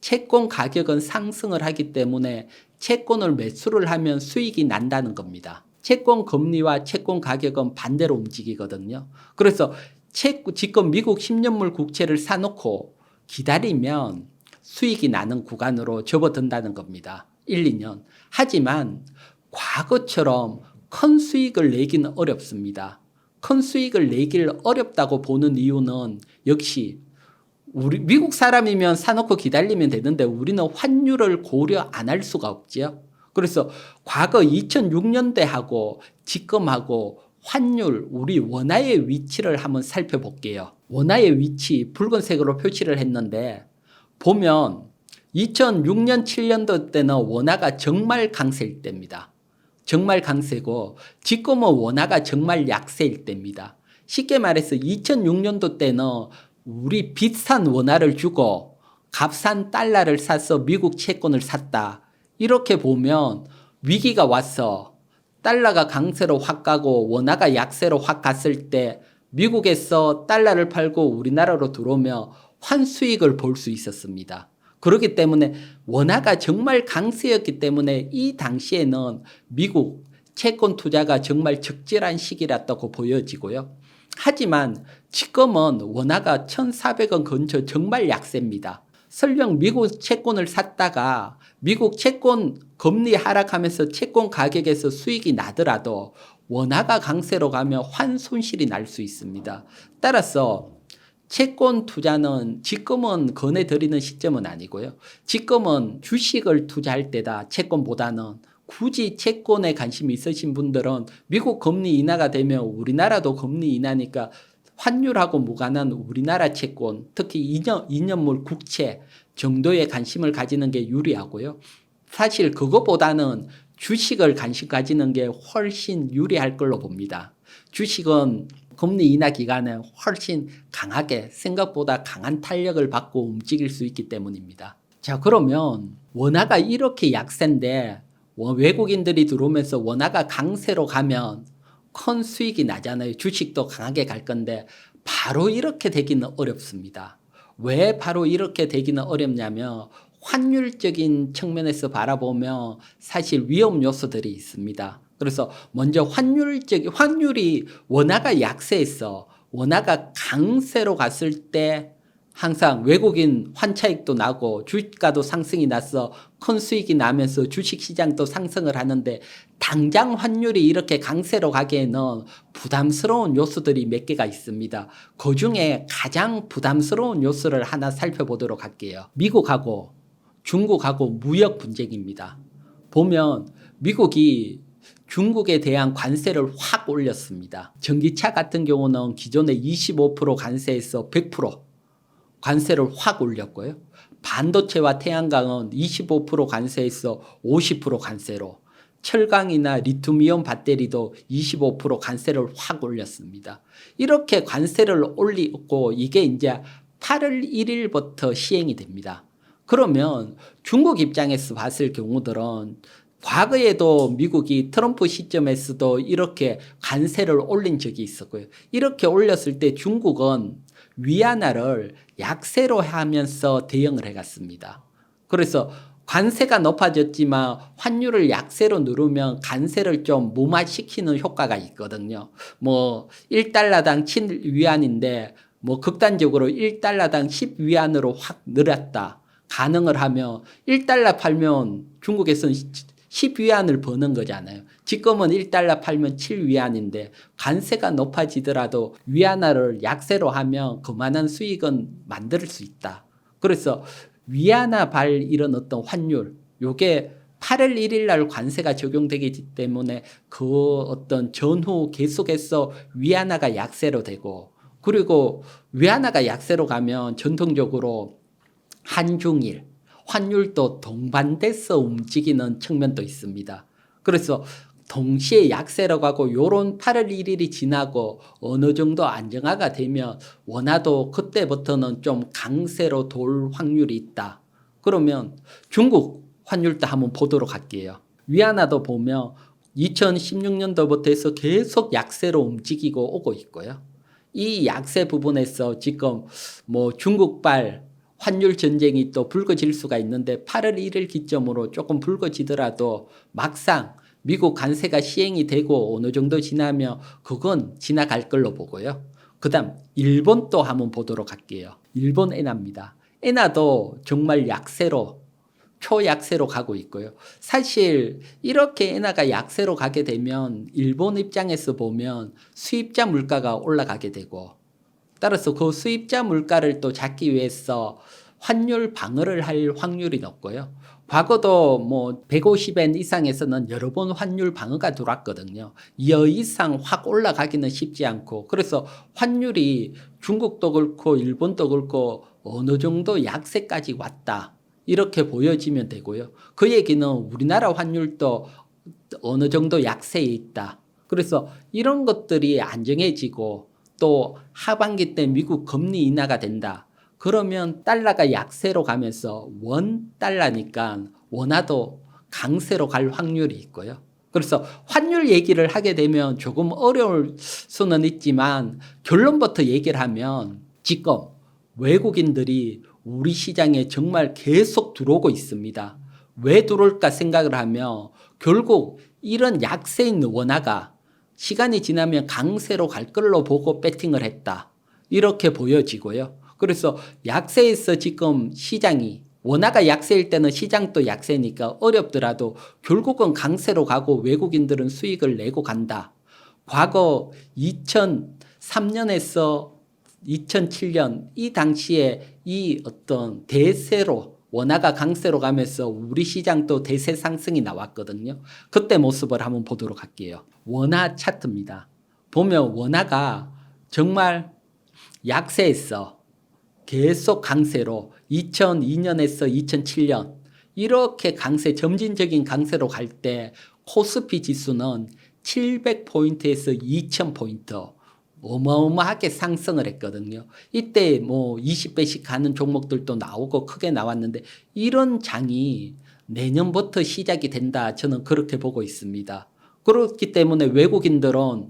채권 가격은 상승을 하기 때문에 채권을 매수를 하면 수익이 난다는 겁니다. 채권 금리와 채권 가격은 반대로 움직이거든요. 그래서 지금 미국 10년물 국채를 사놓고 기다리면 수익이 나는 구간으로 접어든다는 겁니다. 1, 2년. 하지만 과거처럼 큰 수익을 내기는 어렵습니다. 큰 수익을 내기를 어렵다고 보는 이유는 역시 우리 미국 사람이면 사놓고 기다리면 되는데 우리는 환율을 고려 안 할 수가 없죠. 그래서 과거 2006년대하고 지금하고 환율, 우리 원화의 위치를 한번 살펴볼게요. 원화의 위치 붉은색으로 표시를 했는데 보면 2006년 7년도 때는 원화가 정말 강세일 때입니다. 정말 강세고 지금은 원화가 정말 약세일 때입니다. 쉽게 말해서 2006년도 때는 우리 비싼 원화를 주고 값싼 달러를 사서 미국 채권을 샀다. 이렇게 보면 위기가 와서 달러가 강세로 확 가고 원화가 약세로 확 갔을 때 미국에서 달러를 팔고 우리나라로 들어오면 환수익을 볼 수 있었습니다. 그렇기 때문에 원화가 정말 강세였기 때문에 이 당시에는 미국 채권 투자가 정말 적절한 시기였다고 보여지고요. 하지만 지금은 원화가 1,400원 근처 정말 약세입니다. 설령 미국 채권을 샀다가 미국 채권 금리 하락하면서 채권 가격에서 수익이 나더라도 원화가 강세로 가면 환 손실이 날 수 있습니다. 따라서 채권 투자는 지금은 권해드리는 시점은 아니고요. 지금은 주식을 투자할 때다. 채권보다는 굳이 채권에 관심이 있으신 분들은 미국 금리 인하가 되면 우리나라도 금리 인하니까 환율하고 무관한 우리나라 채권, 특히 2년물 국채 정도에 관심을 가지는 게 유리하고요. 사실 그것보다는 주식을 관심 가지는 게 훨씬 유리할 걸로 봅니다. 주식은 금리 인하 기간에 훨씬 강하게 생각보다 강한 탄력을 받고 움직일 수 있기 때문입니다. 자, 그러면 원화가 이렇게 약세인데 외국인들이 들어오면서 원화가 강세로 가면 큰 수익이 나잖아요. 주식도 강하게 갈 건데 바로 이렇게 되기는 어렵습니다. 왜 바로 이렇게 되기는 어렵냐면 환율적인 측면에서 바라보면 사실 위험 요소들이 있습니다. 그래서 먼저 환율이 원화가 약세했어. 원화가 강세로 갔을 때 항상 외국인 환차익도 나고 주가도 상승이 나서 큰 수익이 나면서 주식시장도 상승을 하는데 당장 환율이 이렇게 강세로 가기에는 부담스러운 요소들이 몇 개가 있습니다. 그중에 가장 부담스러운 요소를 하나 살펴보도록 할게요. 미국하고 중국하고 무역 분쟁입니다. 보면 미국이 중국에 대한 관세를 확 올렸습니다. 전기차 같은 경우는 기존에 25% 관세에서 100% 관세를 확 올렸고요. 반도체와 태양광은 25% 관세에서 50% 관세로, 철강이나 리튬이온 배터리도 25% 관세를 확 올렸습니다. 이렇게 관세를 올리고 이게 이제 8월 1일부터 시행이 됩니다. 그러면 중국 입장에서 봤을 경우들은 과거에도 미국이 트럼프 시점에서도 이렇게 관세를 올린 적이 있었고요. 이렇게 올렸을 때 중국은 위안화를 약세로 하면서 대응을 해갔습니다. 그래서 관세가 높아졌지만 환율을 약세로 누르면 관세를 좀 무마시키는 효과가 있거든요. 뭐 1달러당 7위안인데 뭐 극단적으로 1달러당 10위안으로 확 늘었다. 가능을 하면 1달러 팔면 중국에서는 10위안을 버는 거잖아요. 지금은 1달러 팔면 7위안인데 관세가 높아지더라도 위안화를 약세로 하면 그만한 수익은 만들 수 있다. 그래서 위안화 발 이런 어떤 환율, 요게 8월 1일 날 관세가 적용되기 때문에 그 어떤 전후 계속해서 위안화가 약세로 되고, 그리고 위안화가 약세로 가면 전통적으로 한중일 환율도 동반돼서 움직이는 측면도 있습니다. 그래서 동시에 약세로 가고 요런 8월 1일이 지나고 어느 정도 안정화가 되면 원화도 그때부터는 좀 강세로 돌 확률이 있다. 그러면 중국 환율도 한번 보도록 할게요. 위안화도 보면 2016년도부터 해서 계속 약세로 움직이고 오고 있고요. 이 약세 부분에서 지금 뭐 중국발 환율 전쟁이 또 불거질 수가 있는데 8월 1일 기점으로 조금 불거지더라도 막상 미국 관세가 시행이 되고 어느 정도 지나면 그건 지나갈 걸로 보고요. 그 다음 일본 또 한번 보도록 할게요. 일본 엔화입니다. 엔화도 정말 약세로 초약세로 가고 있고요. 사실 이렇게 엔화가 약세로 가게 되면 일본 입장에서 보면 수입자 물가가 올라가게 되고, 따라서 그 수입자 물가를 또 잡기 위해서 환율 방어를 할 확률이 높고요. 과거도 뭐 150엔 이상에서는 여러 번 환율 방어가 들어왔거든요. 이 이상 확 올라가기는 쉽지 않고, 그래서 환율이 중국도 그렇고 일본도 그렇고 어느 정도 약세까지 왔다. 이렇게 보여지면 되고요. 그 얘기는 우리나라 환율도 어느 정도 약세에 있다. 그래서 이런 것들이 안정해지고 또 하반기 때 미국 금리 인하가 된다. 그러면 달러가 약세로 가면서 원 달러니까 원화도 강세로 갈 확률이 있고요. 그래서 환율 얘기를 하게 되면 조금 어려울 수는 있지만 결론부터 얘기를 하면 지금 외국인들이 우리 시장에 정말 계속 들어오고 있습니다. 왜 들어올까 생각을 하면 결국 이런 약세 있는 원화가 시간이 지나면 강세로 갈 걸로 보고 배팅을 했다. 이렇게 보여지고요. 그래서 약세에서 지금 시장이 원화가 약세일 때는 시장도 약세니까 어렵더라도 결국은 강세로 가고 외국인들은 수익을 내고 간다. 과거 2003년에서 2007년 이 당시에 이 어떤 대세로 원화가 강세로 가면서 우리 시장도 대세 상승이 나왔거든요. 그때 모습을 한번 보도록 할게요. 원화 차트입니다. 보면 원화가 정말 약세에서 계속 강세로 2002년에서 2007년 이렇게 강세, 점진적인 강세로 갈 때 코스피 지수는 700포인트에서 2000포인트 어마어마하게 상승을 했거든요. 이때 뭐 20배씩 가는 종목들도 나오고 크게 나왔는데 이런 장이 내년부터 시작이 된다. 저는 그렇게 보고 있습니다. 그렇기 때문에 외국인들은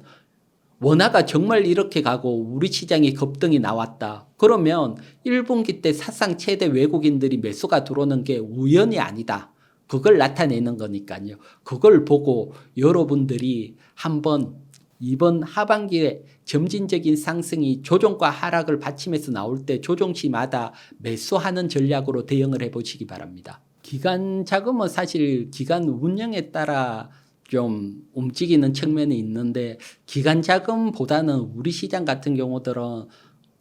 원화가 정말 이렇게 가고 우리 시장이 급등이 나왔다. 그러면 1분기 때 사상 최대 외국인들이 매수가 들어오는 게 우연이 아니다. 그걸 나타내는 거니까요. 그걸 보고 여러분들이 한번 이번 하반기에 점진적인 상승이 조정과 하락을 받치면서 나올 때 조정시마다 매수하는 전략으로 대응을 해보시기 바랍니다. 기간 자금은 사실 기간 운영에 따라 좀 움직이는 측면이 있는데 기간 자금보다는 우리 시장 같은 경우들은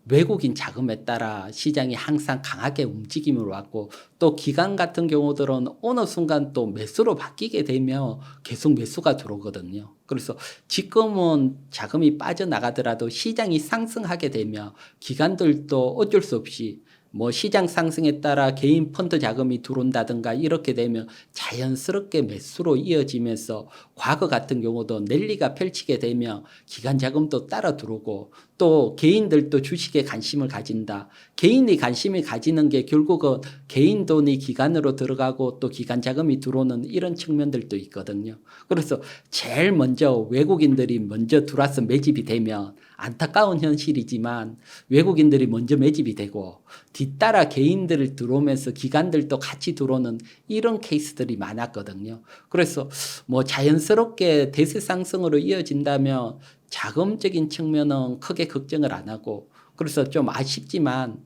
외국인 자금에 따라 시장이 항상 강하게 움직임을 왔고 또 기간 같은 경우들은 어느 순간 또 매수로 바뀌게 되면 계속 매수가 들어오거든요. 그래서 지금은 자금이 빠져나가더라도 시장이 상승하게 되면 기관들도 어쩔 수 없이 뭐 시장 상승에 따라 개인 펀드 자금이 들어온다든가 이렇게 되면 자연스럽게 매수로 이어지면서 과거 같은 경우도 랠리가 펼치게 되면 기관 자금도 따라 들어오고 또 개인들도 주식에 관심을 가진다. 개인이 관심을 가지는 게 결국은 개인 돈이 기관으로 들어가고 또 기관 자금이 들어오는 이런 측면들도 있거든요. 그래서 제일 먼저 외국인들이 먼저 들어와서 매집이 되면 안타까운 현실이지만 외국인들이 먼저 매집이 되고 뒤따라 개인들을 들어오면서 기관들도 같이 들어오는 이런 케이스들이 많았거든요. 그래서 뭐 자연스럽게 대세 상승으로 이어진다면 자금적인 측면은 크게 걱정을 안 하고 그래서 좀 아쉽지만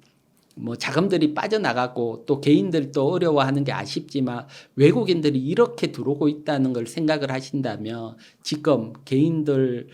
뭐 자금들이 빠져나가고 또 개인들도 어려워하는 게 아쉽지만 외국인들이 이렇게 들어오고 있다는 걸 생각을 하신다면 지금 개인들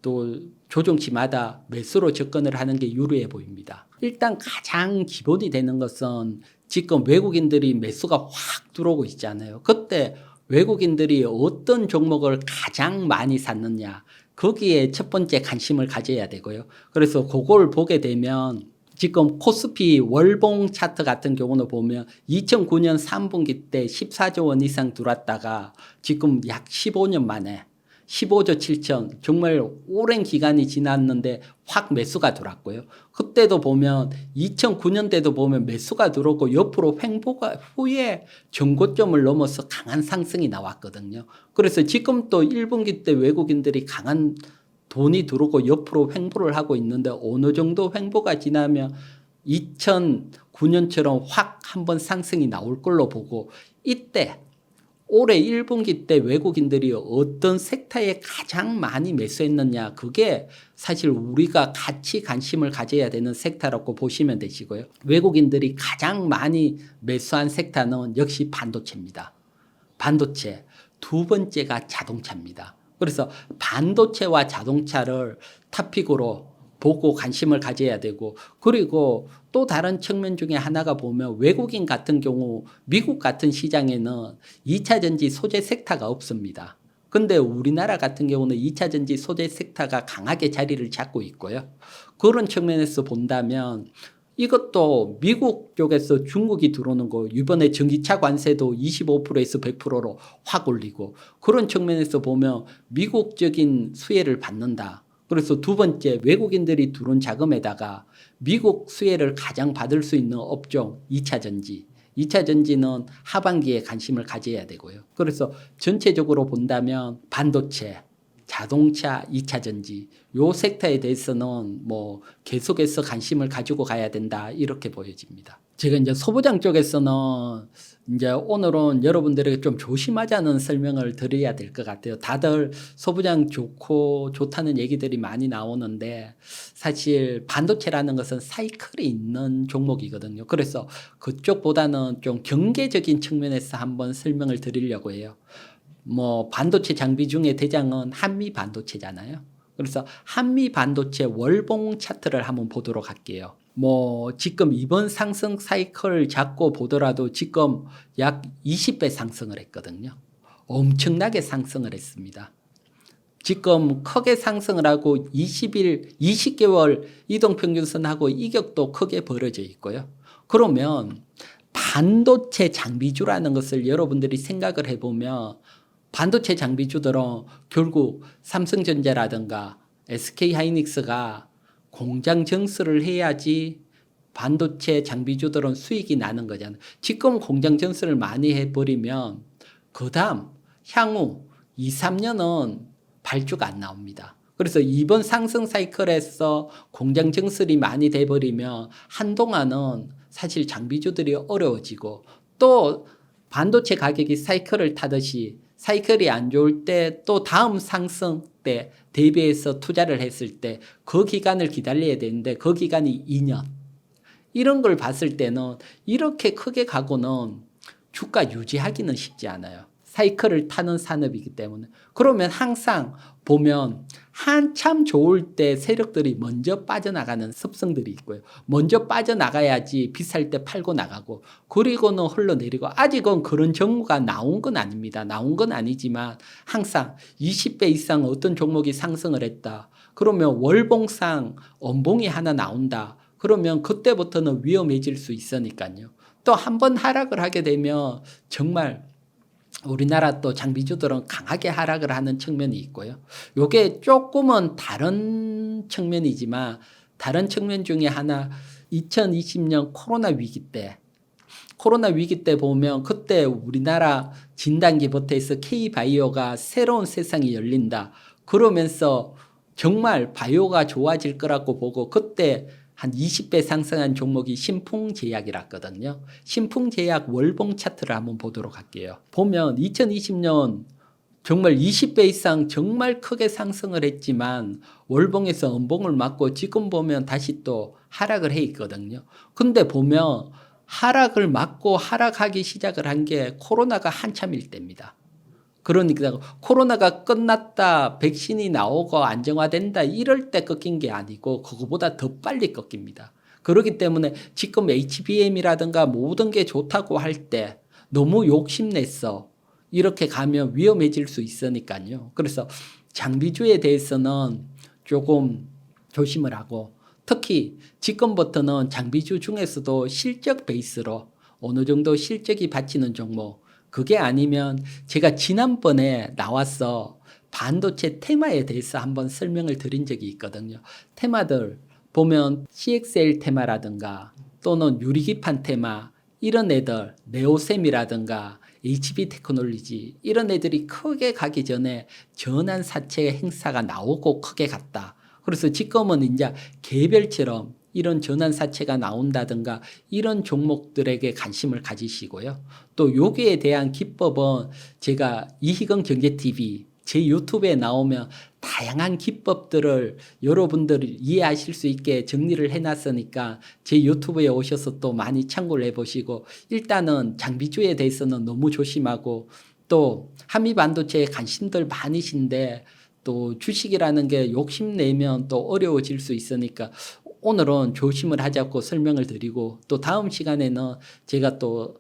또 조정치마다 매수로 접근을 하는 게 유리해 보입니다. 일단 가장 기본이 되는 것은 지금 외국인들이 매수가 확 들어오고 있잖아요. 그때 외국인들이 어떤 종목을 가장 많이 샀느냐 거기에 첫 번째 관심을 가져야 되고요. 그래서 그걸 보게 되면 지금 코스피 월봉 차트 같은 경우는 보면 2009년 3분기 때 14조 원 이상 들어왔다가 지금 약 15년 만에 15조 7천 정말 오랜 기간이 지났는데 확 매수가 들어왔고요. 그때도 보면 2009년대도 보면 매수가 들어오고 옆으로 횡보가 후에 전고점을 넘어서 강한 상승이 나왔거든요. 그래서 지금 또 1분기 때 외국인들이 강한 돈이 들어오고 옆으로 횡보를 하고 있는데 어느 정도 횡보가 지나면 2009년처럼 확 한번 상승이 나올 걸로 보고 이때 올해 1분기 때 외국인들이 어떤 섹터에 가장 많이 매수했느냐 그게 사실 우리가 같이 관심을 가져야 되는 섹터라고 보시면 되시고요. 외국인들이 가장 많이 매수한 섹터는 역시 반도체입니다. 반도체. 두 번째가 자동차입니다. 그래서 반도체와 자동차를 탑픽으로 보고 관심을 가져야 되고 그리고 또 다른 측면 중에 하나가 보면 외국인 같은 경우 미국 같은 시장에는 2차 전지 소재 섹터가 없습니다. 근데 우리나라 같은 경우는 2차 전지 소재 섹터가 강하게 자리를 잡고 있고요. 그런 측면에서 본다면 이것도 미국 쪽에서 중국이 들어오는 거 이번에 전기차 관세도 25%에서 100%로 확 올리고 그런 측면에서 보면 미국적인 수혜를 받는다. 그래서 두 번째 외국인들이 들어온 자금에다가 미국 수혜를 가장 받을 수 있는 업종 2차 전지. 2차 전지는 하반기에 관심을 가져야 되고요. 그래서 전체적으로 본다면 반도체, 자동차, 2차 전지 요 섹터에 대해서는 뭐 계속해서 관심을 가지고 가야 된다 이렇게 보여집니다. 제가 이제 소부장 쪽에서는 이제 오늘은 여러분들에게 좀 조심하자는 설명을 드려야 될 것 같아요. 다들 소부장 좋고 좋다는 얘기들이 많이 나오는데 사실 반도체라는 것은 사이클이 있는 종목이거든요. 그래서 그쪽보다는 좀 경계적인 측면에서 한번 설명을 드리려고 해요. 뭐 반도체 장비 중에 대장은 한미 반도체잖아요. 그래서 한미 반도체 월봉 차트를 한번 보도록 할게요. 뭐 지금 이번 상승 사이클 잡고 보더라도 지금 약 20배 상승을 했거든요. 엄청나게 상승을 했습니다. 지금 크게 상승을 하고 20개월 이동평균선하고 이격도 크게 벌어져 있고요. 그러면 반도체 장비주라는 것을 여러분들이 생각을 해보면 반도체 장비주들은 결국 삼성전자라든가 SK하이닉스가 공장 증설을 해야지 반도체 장비주들은 수익이 나는 거잖아요. 지금 공장 증설을 많이 해버리면 그 다음 향후 2, 3년은 발주가 안 나옵니다. 그래서 이번 상승 사이클에서 공장 증설이 많이 돼버리면 한동안은 사실 장비주들이 어려워지고 또 반도체 가격이 사이클을 타듯이 사이클이 안 좋을 때 또 다음 상승 때 대비해서 투자를 했을 때 그 기간을 기다려야 되는데 그 기간이 2년. 이런 걸 봤을 때는 이렇게 크게 가고는 주가 유지하기는 쉽지 않아요. 사이클을 타는 산업이기 때문에. 그러면 항상 보면 한참 좋을 때 세력들이 먼저 빠져나가는 습성들이 있고요. 먼저 빠져나가야지 비쌀 때 팔고 나가고 그리고는 흘러내리고 아직은 그런 정보가 나온 건 아닙니다. 나온 건 아니지만 항상 20배 이상 어떤 종목이 상승을 했다. 그러면 월봉상 엄봉이 하나 나온다. 그러면 그때부터는 위험해질 수 있으니까요. 또 한 번 하락을 하게 되면 정말 우리나라 또 장비주들은 강하게 하락을 하는 측면이 있고요. 요게 조금은 다른 측면이지만 다른 측면 중에 하나 2020년 코로나 위기 때 보면 그때 우리나라 진단기부터해서 K바이오가 새로운 세상이 열린다. 그러면서 정말 바이오가 좋아질 거라고 보고 그때 한 20배 상승한 종목이 신풍제약이랐거든요. 신풍제약 월봉 차트를 한번 보도록 할게요. 보면 2020년 정말 20배 이상 정말 크게 상승을 했지만 월봉에서 음봉을 맞고 지금 보면 다시 또 하락을 해 있거든요. 근데 보면 하락을 맞고 하락하기 시작을 한 게 코로나가 한참일 때입니다. 그러니까 코로나가 끝났다, 백신이 나오고 안정화된다 이럴 때 꺾인 게 아니고 그거보다 더 빨리 꺾입니다. 그렇기 때문에 지금 HBM이라든가 모든 게 좋다고 할 때 너무 욕심냈어. 이렇게 가면 위험해질 수 있으니까요. 그래서 장비주에 대해서는 조금 조심을 하고 특히 지금부터는 장비주 중에서도 실적 베이스로 어느 정도 실적이 받치는 종목 그게 아니면 제가 지난번에 나와서 반도체 테마에 대해서 한번 설명을 드린 적이 있거든요. 테마들 보면 CXL 테마라든가 또는 유리기판 테마 이런 애들 네오셈이라든가 HB 테크놀로지 이런 애들이 크게 가기 전에 전환사채 행사가 나오고 크게 갔다. 그래서 지금은 이제 개별처럼 이런 전환사채가 나온다든가 이런 종목들에게 관심을 가지시고요. 또 여기에 대한 기법은 제가 이희경 경제TV 제 유튜브에 나오면 다양한 기법들을 여러분들이 이해하실 수 있게 정리를 해놨으니까 제 유튜브에 오셔서 또 많이 참고를 해보시고 일단은 장비주에 대해서는 너무 조심하고 또 한미반도체에 관심들 많으신데 또 주식이라는 게 욕심내면 또 어려워질 수 있으니까 오늘은 조심을 하자고 설명을 드리고 또 다음 시간에는 제가 또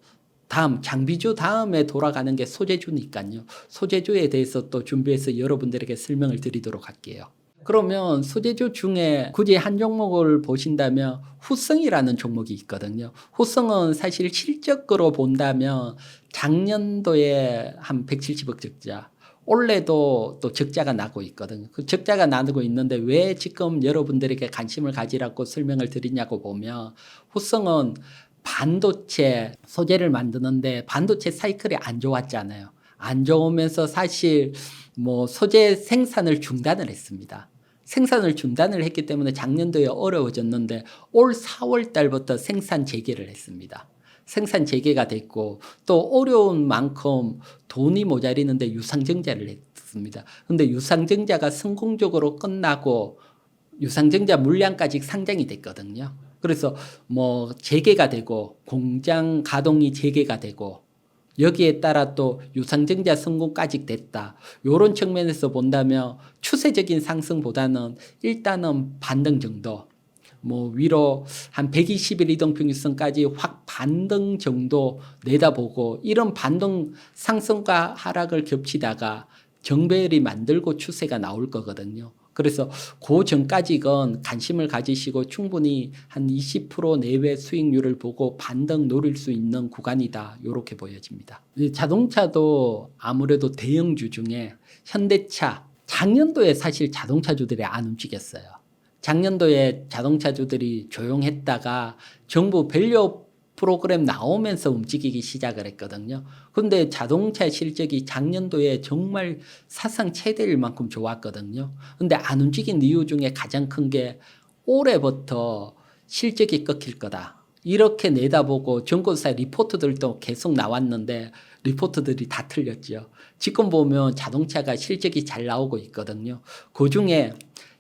다음 장비주 다음에 돌아가는 게 소재주니까요. 소재주에 대해서 또 준비해서 여러분들에게 설명을 드리도록 할게요. 그러면 소재주 중에 굳이 한 종목을 보신다면 후성이라는 종목이 있거든요. 후성은 사실 실적으로 본다면 작년도에 한 170억 적자 올해도 또 적자가 나고 있거든요. 그 적자가 나고 있는데 왜 지금 여러분들에게 관심을 가지라고 설명을 드리냐고 보면 후성은 반도체 소재를 만드는데 반도체 사이클이 안 좋았잖아요. 안 좋으면서 사실 뭐 소재 생산을 중단을 했습니다. 생산을 중단을 했기 때문에 작년도에 어려워졌는데 올 4월 달부터 생산 재개를 했습니다. 생산 재개가 됐고 또 어려운 만큼 돈이 모자리는데 유상증자를 했습니다. 근데 유상증자가 성공적으로 끝나고 유상증자 물량까지 상장이 됐거든요. 그래서 뭐 재개가 되고 공장 가동이 재개가 되고 여기에 따라 또 유상증자 성공까지 됐다. 이런 측면에서 본다면 추세적인 상승보다는 일단은 반등 정도, 뭐 위로 한 120일 이동평균선까지 확 반등 정도 내다보고 이런 반등 상승과 하락을 겹치다가 정배열이 만들고 추세가 나올 거거든요. 그래서 그 전까지건 관심을 가지시고 충분히 한 20% 내외 수익률을 보고 반등 노릴 수 있는 구간이다. 이렇게 보여집니다. 자동차도 아무래도 대형주 중에 현대차, 작년도에 사실 자동차주들이 안 움직였어요. 작년도에 자동차주들이 조용했다가 정부 밸류 프로그램 나오면서 움직이기 시작을 했거든요. 그런데 자동차 실적이 작년도에 정말 사상 최대일 만큼 좋았거든요. 그런데 안 움직인 이유 중에 가장 큰 게 올해부터 실적이 꺾일 거다. 이렇게 내다보고 전고사 리포트들도 계속 나왔는데 리포트들이 다 틀렸죠. 지금 보면 자동차가 실적이 잘 나오고 있거든요. 그중에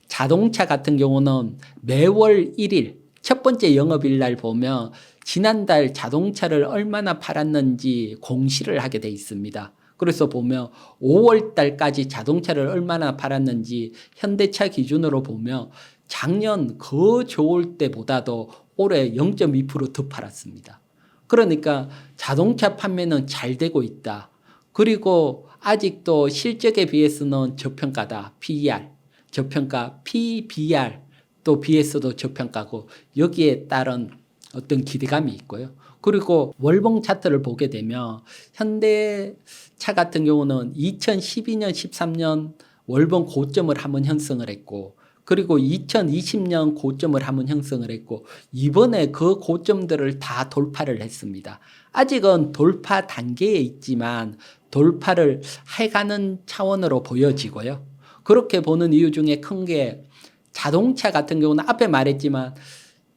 자동차 같은 경우는 매월 1일 첫 번째 영업일 날 보면 지난달 자동차를 얼마나 팔았는지 공시를 하게 돼 있습니다. 그래서 보면 5월 달까지 자동차를 얼마나 팔았는지 현대차 기준으로 보면 작년 그 좋을 때보다도 올해 0.2%더 팔았습니다. 그러니까 자동차 판매는 잘 되고 있다. 그리고 아직도 실적에 비해서는 저평가다. PER, 저평가, PBR, 또 BS도 저평가고 여기에 따른 어떤 기대감이 있고요. 그리고 월봉 차트를 보게 되면 현대차 같은 경우는 2012년, 13년 월봉 고점을 한번 형성을 했고 그리고 2020년 고점을 한번 형성을 했고 이번에 그 고점들을 다 돌파를 했습니다. 아직은 돌파 단계에 있지만 돌파를 해가는 차원으로 보여지고요. 그렇게 보는 이유 중에 큰 게 자동차 같은 경우는 앞에 말했지만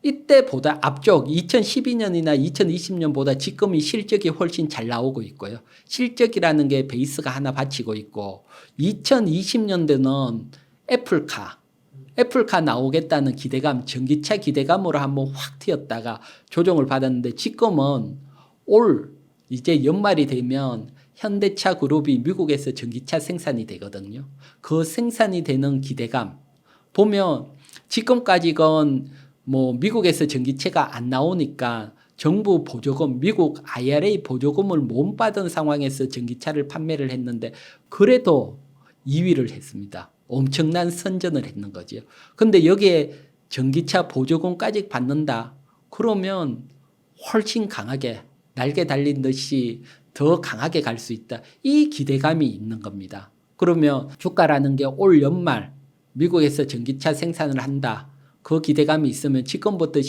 이때보다 앞쪽 2012년이나 2020년보다 지금이 실적이 훨씬 잘 나오고 있고요. 실적이라는 게 베이스가 하나 받치고 있고 2020년대는 애플카 나오겠다는 기대감, 전기차 기대감으로 한번 확 튀었다가 조정을 받았는데 지금은 올 이제 연말이 되면 현대차 그룹이 미국에서 전기차 생산이 되거든요. 그 생산이 되는 기대감 보면 지금까지건 뭐 미국에서 전기차가 안 나오니까 정부 보조금, 미국 IRA 보조금을 못 받은 상황에서 전기차를 판매를 했는데 그래도 2위를 했습니다. 엄청난 선전을 했는 거죠. 근데 여기에 전기차 보조금까지 받는다. 그러면 훨씬 강하게 날개 달린 듯이 더 강하게 갈 수 있다. 이 기대감이 있는 겁니다. 그러면 주가라는 게 올 연말 미국에서 전기차 생산을 한다. 그 기대감이 있으면 지금부터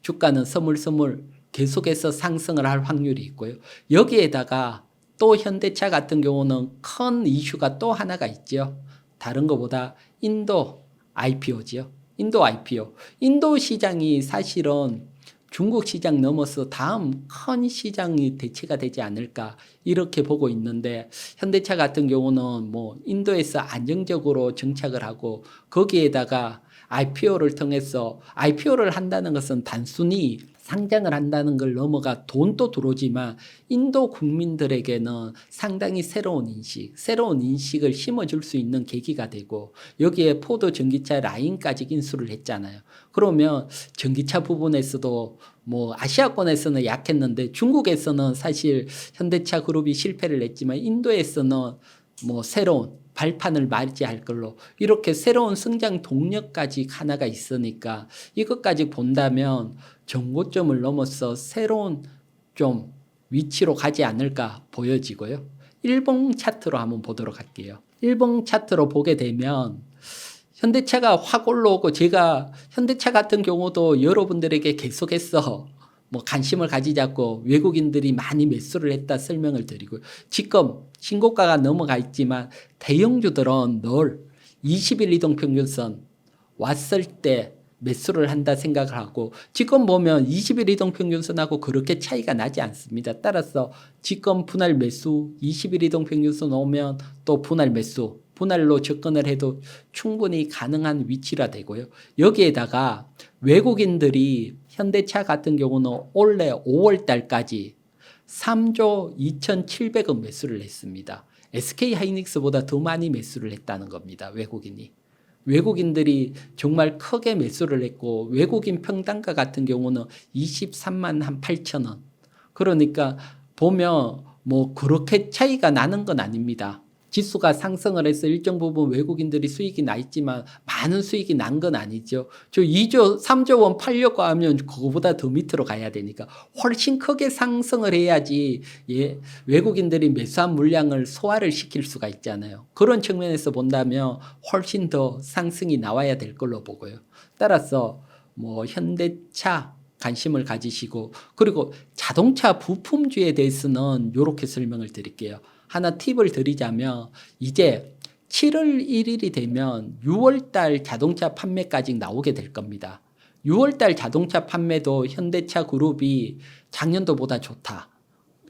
주가는 스물스물 계속해서 상승을 할 확률이 있고요. 여기에다가 또 현대차 같은 경우는 큰 이슈가 또 하나가 있죠. 다른 것보다 인도 IPO죠. 인도 IPO. 인도 시장이 사실은 중국 시장 넘어서 다음 큰 시장이 대체가 되지 않을까 이렇게 보고 있는데 현대차 같은 경우는 뭐 인도에서 안정적으로 정착을 하고 거기에다가 IPO를 통해서 IPO를 한다는 것은 단순히 상장을 한다는 걸 넘어가 돈도 들어오지만 인도 국민들에게는 상당히 새로운 인식을 심어줄 수 있는 계기가 되고 여기에 포도 전기차 라인까지 인수를 했잖아요. 그러면 전기차 부분에서도 뭐 아시아권에서는 약했는데 중국에서는 사실 현대차 그룹이 실패를 했지만 인도에서는 뭐 새로운 발판을 맞이할 걸로 이렇게 새로운 성장 동력까지 하나가 있으니까 이것까지 본다면 정고점을 넘어서 새로운 좀 위치로 가지 않을까 보여지고요. 일봉 차트로 한번 보도록 할게요. 일봉 차트로 보게 되면 현대차가 확 올라오고 제가 현대차 같은 경우도 여러분들에게 계속해서 뭐 관심을 가지자고 외국인들이 많이 매수를 했다 설명을 드리고 지금 신고가가 넘어가 있지만 대형주들은 늘 20일 이동평균선 왔을 때 매수를 한다 생각을 하고 지금 보면 20일 이동평균선하고 그렇게 차이가 나지 않습니다. 따라서 지금 분할 매수 20일 이동평균선 오면 또 분할 매수 분할로 접근을 해도 충분히 가능한 위치라 되고요. 여기에다가 외국인들이 현대차 같은 경우는 올해 5월 달까지 3조 2,700억 매수를 했습니다. SK 하이닉스보다 더 많이 매수를 했다는 겁니다. 외국인이. 외국인들이 정말 크게 매수를 했고 외국인 평단가 같은 경우는 23만 8천 원. 그러니까 보면 뭐 그렇게 차이가 나는 건 아닙니다. 지수가 상승을 해서 일정 부분 외국인들이 수익이 나 있지만 많은 수익이 난 건 아니죠. 저 3조 원 팔려고 하면 그거보다 더 밑으로 가야 되니까 훨씬 크게 상승을 해야지 외국인들이 매수한 물량을 소화를 시킬 수가 있잖아요. 그런 측면에서 본다면 훨씬 더 상승이 나와야 될 걸로 보고요. 따라서 뭐 현대차 관심을 가지시고 그리고 자동차 부품주에 대해서는 이렇게 설명을 드릴게요. 하나 팁을 드리자면 이제 7월 1일이 되면 6월 달 자동차 판매까지 나오게 될 겁니다. 6월 달 자동차 판매도 현대차 그룹이 작년도보다 좋다.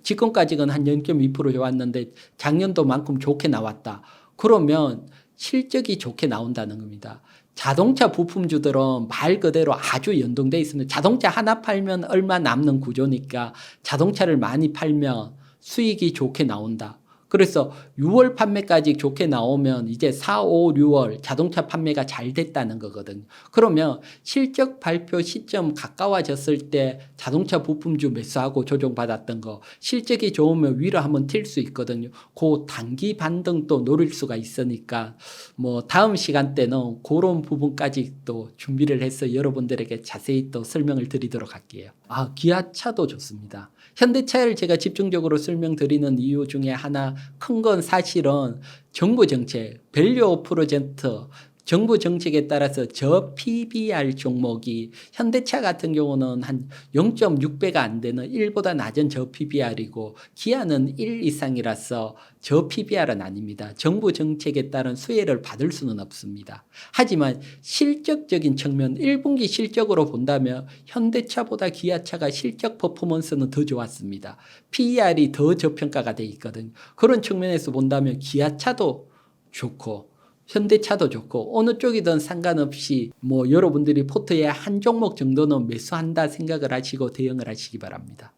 지금까지는 한 0.2% 좋았는데 작년도만큼 좋게 나왔다. 그러면 실적이 좋게 나온다는 겁니다. 자동차 부품주들은 말 그대로 아주 연동돼 있습니다. 자동차 하나 팔면 얼마 남는 구조니까 자동차를 많이 팔면 수익이 좋게 나온다. 그래서 6월 판매까지 좋게 나오면 이제 4, 5, 6월 자동차 판매가 잘 됐다는 거거든요. 그러면 실적 발표 시점 가까워졌을 때 자동차 부품주 매수하고 조정받았던 거 실적이 좋으면 위로 한번 튈 수 있거든요. 그 단기 반등 또 노릴 수가 있으니까 뭐 다음 시간 때는 그런 부분까지 또 준비를 해서 여러분들에게 자세히 또 설명을 드리도록 할게요. 기아차도 좋습니다. 현대차를 제가 집중적으로 설명드리는 이유 중에 하나 큰 건 사실은 정부 정책, 밸류 오브 프로젝트, 정부 정책에 따라서 저 PBR 종목이 현대차 같은 경우는 한 0.6배가 안 되는 1보다 낮은 저 PBR이고 기아는 1 이상이라서 저 PBR은 아닙니다. 정부 정책에 따른 수혜를 받을 수는 없습니다. 하지만 실적적인 측면 1분기 실적으로 본다면 현대차보다 기아차가 실적 퍼포먼스는 더 좋았습니다. PER이 더 저평가가 돼 있거든요. 그런 측면에서 본다면 기아차도 좋고 현대차도 좋고 어느 쪽이든 상관없이 뭐 여러분들이 포트에 한 종목 정도는 매수한다 생각을 하시고 대응을 하시기 바랍니다.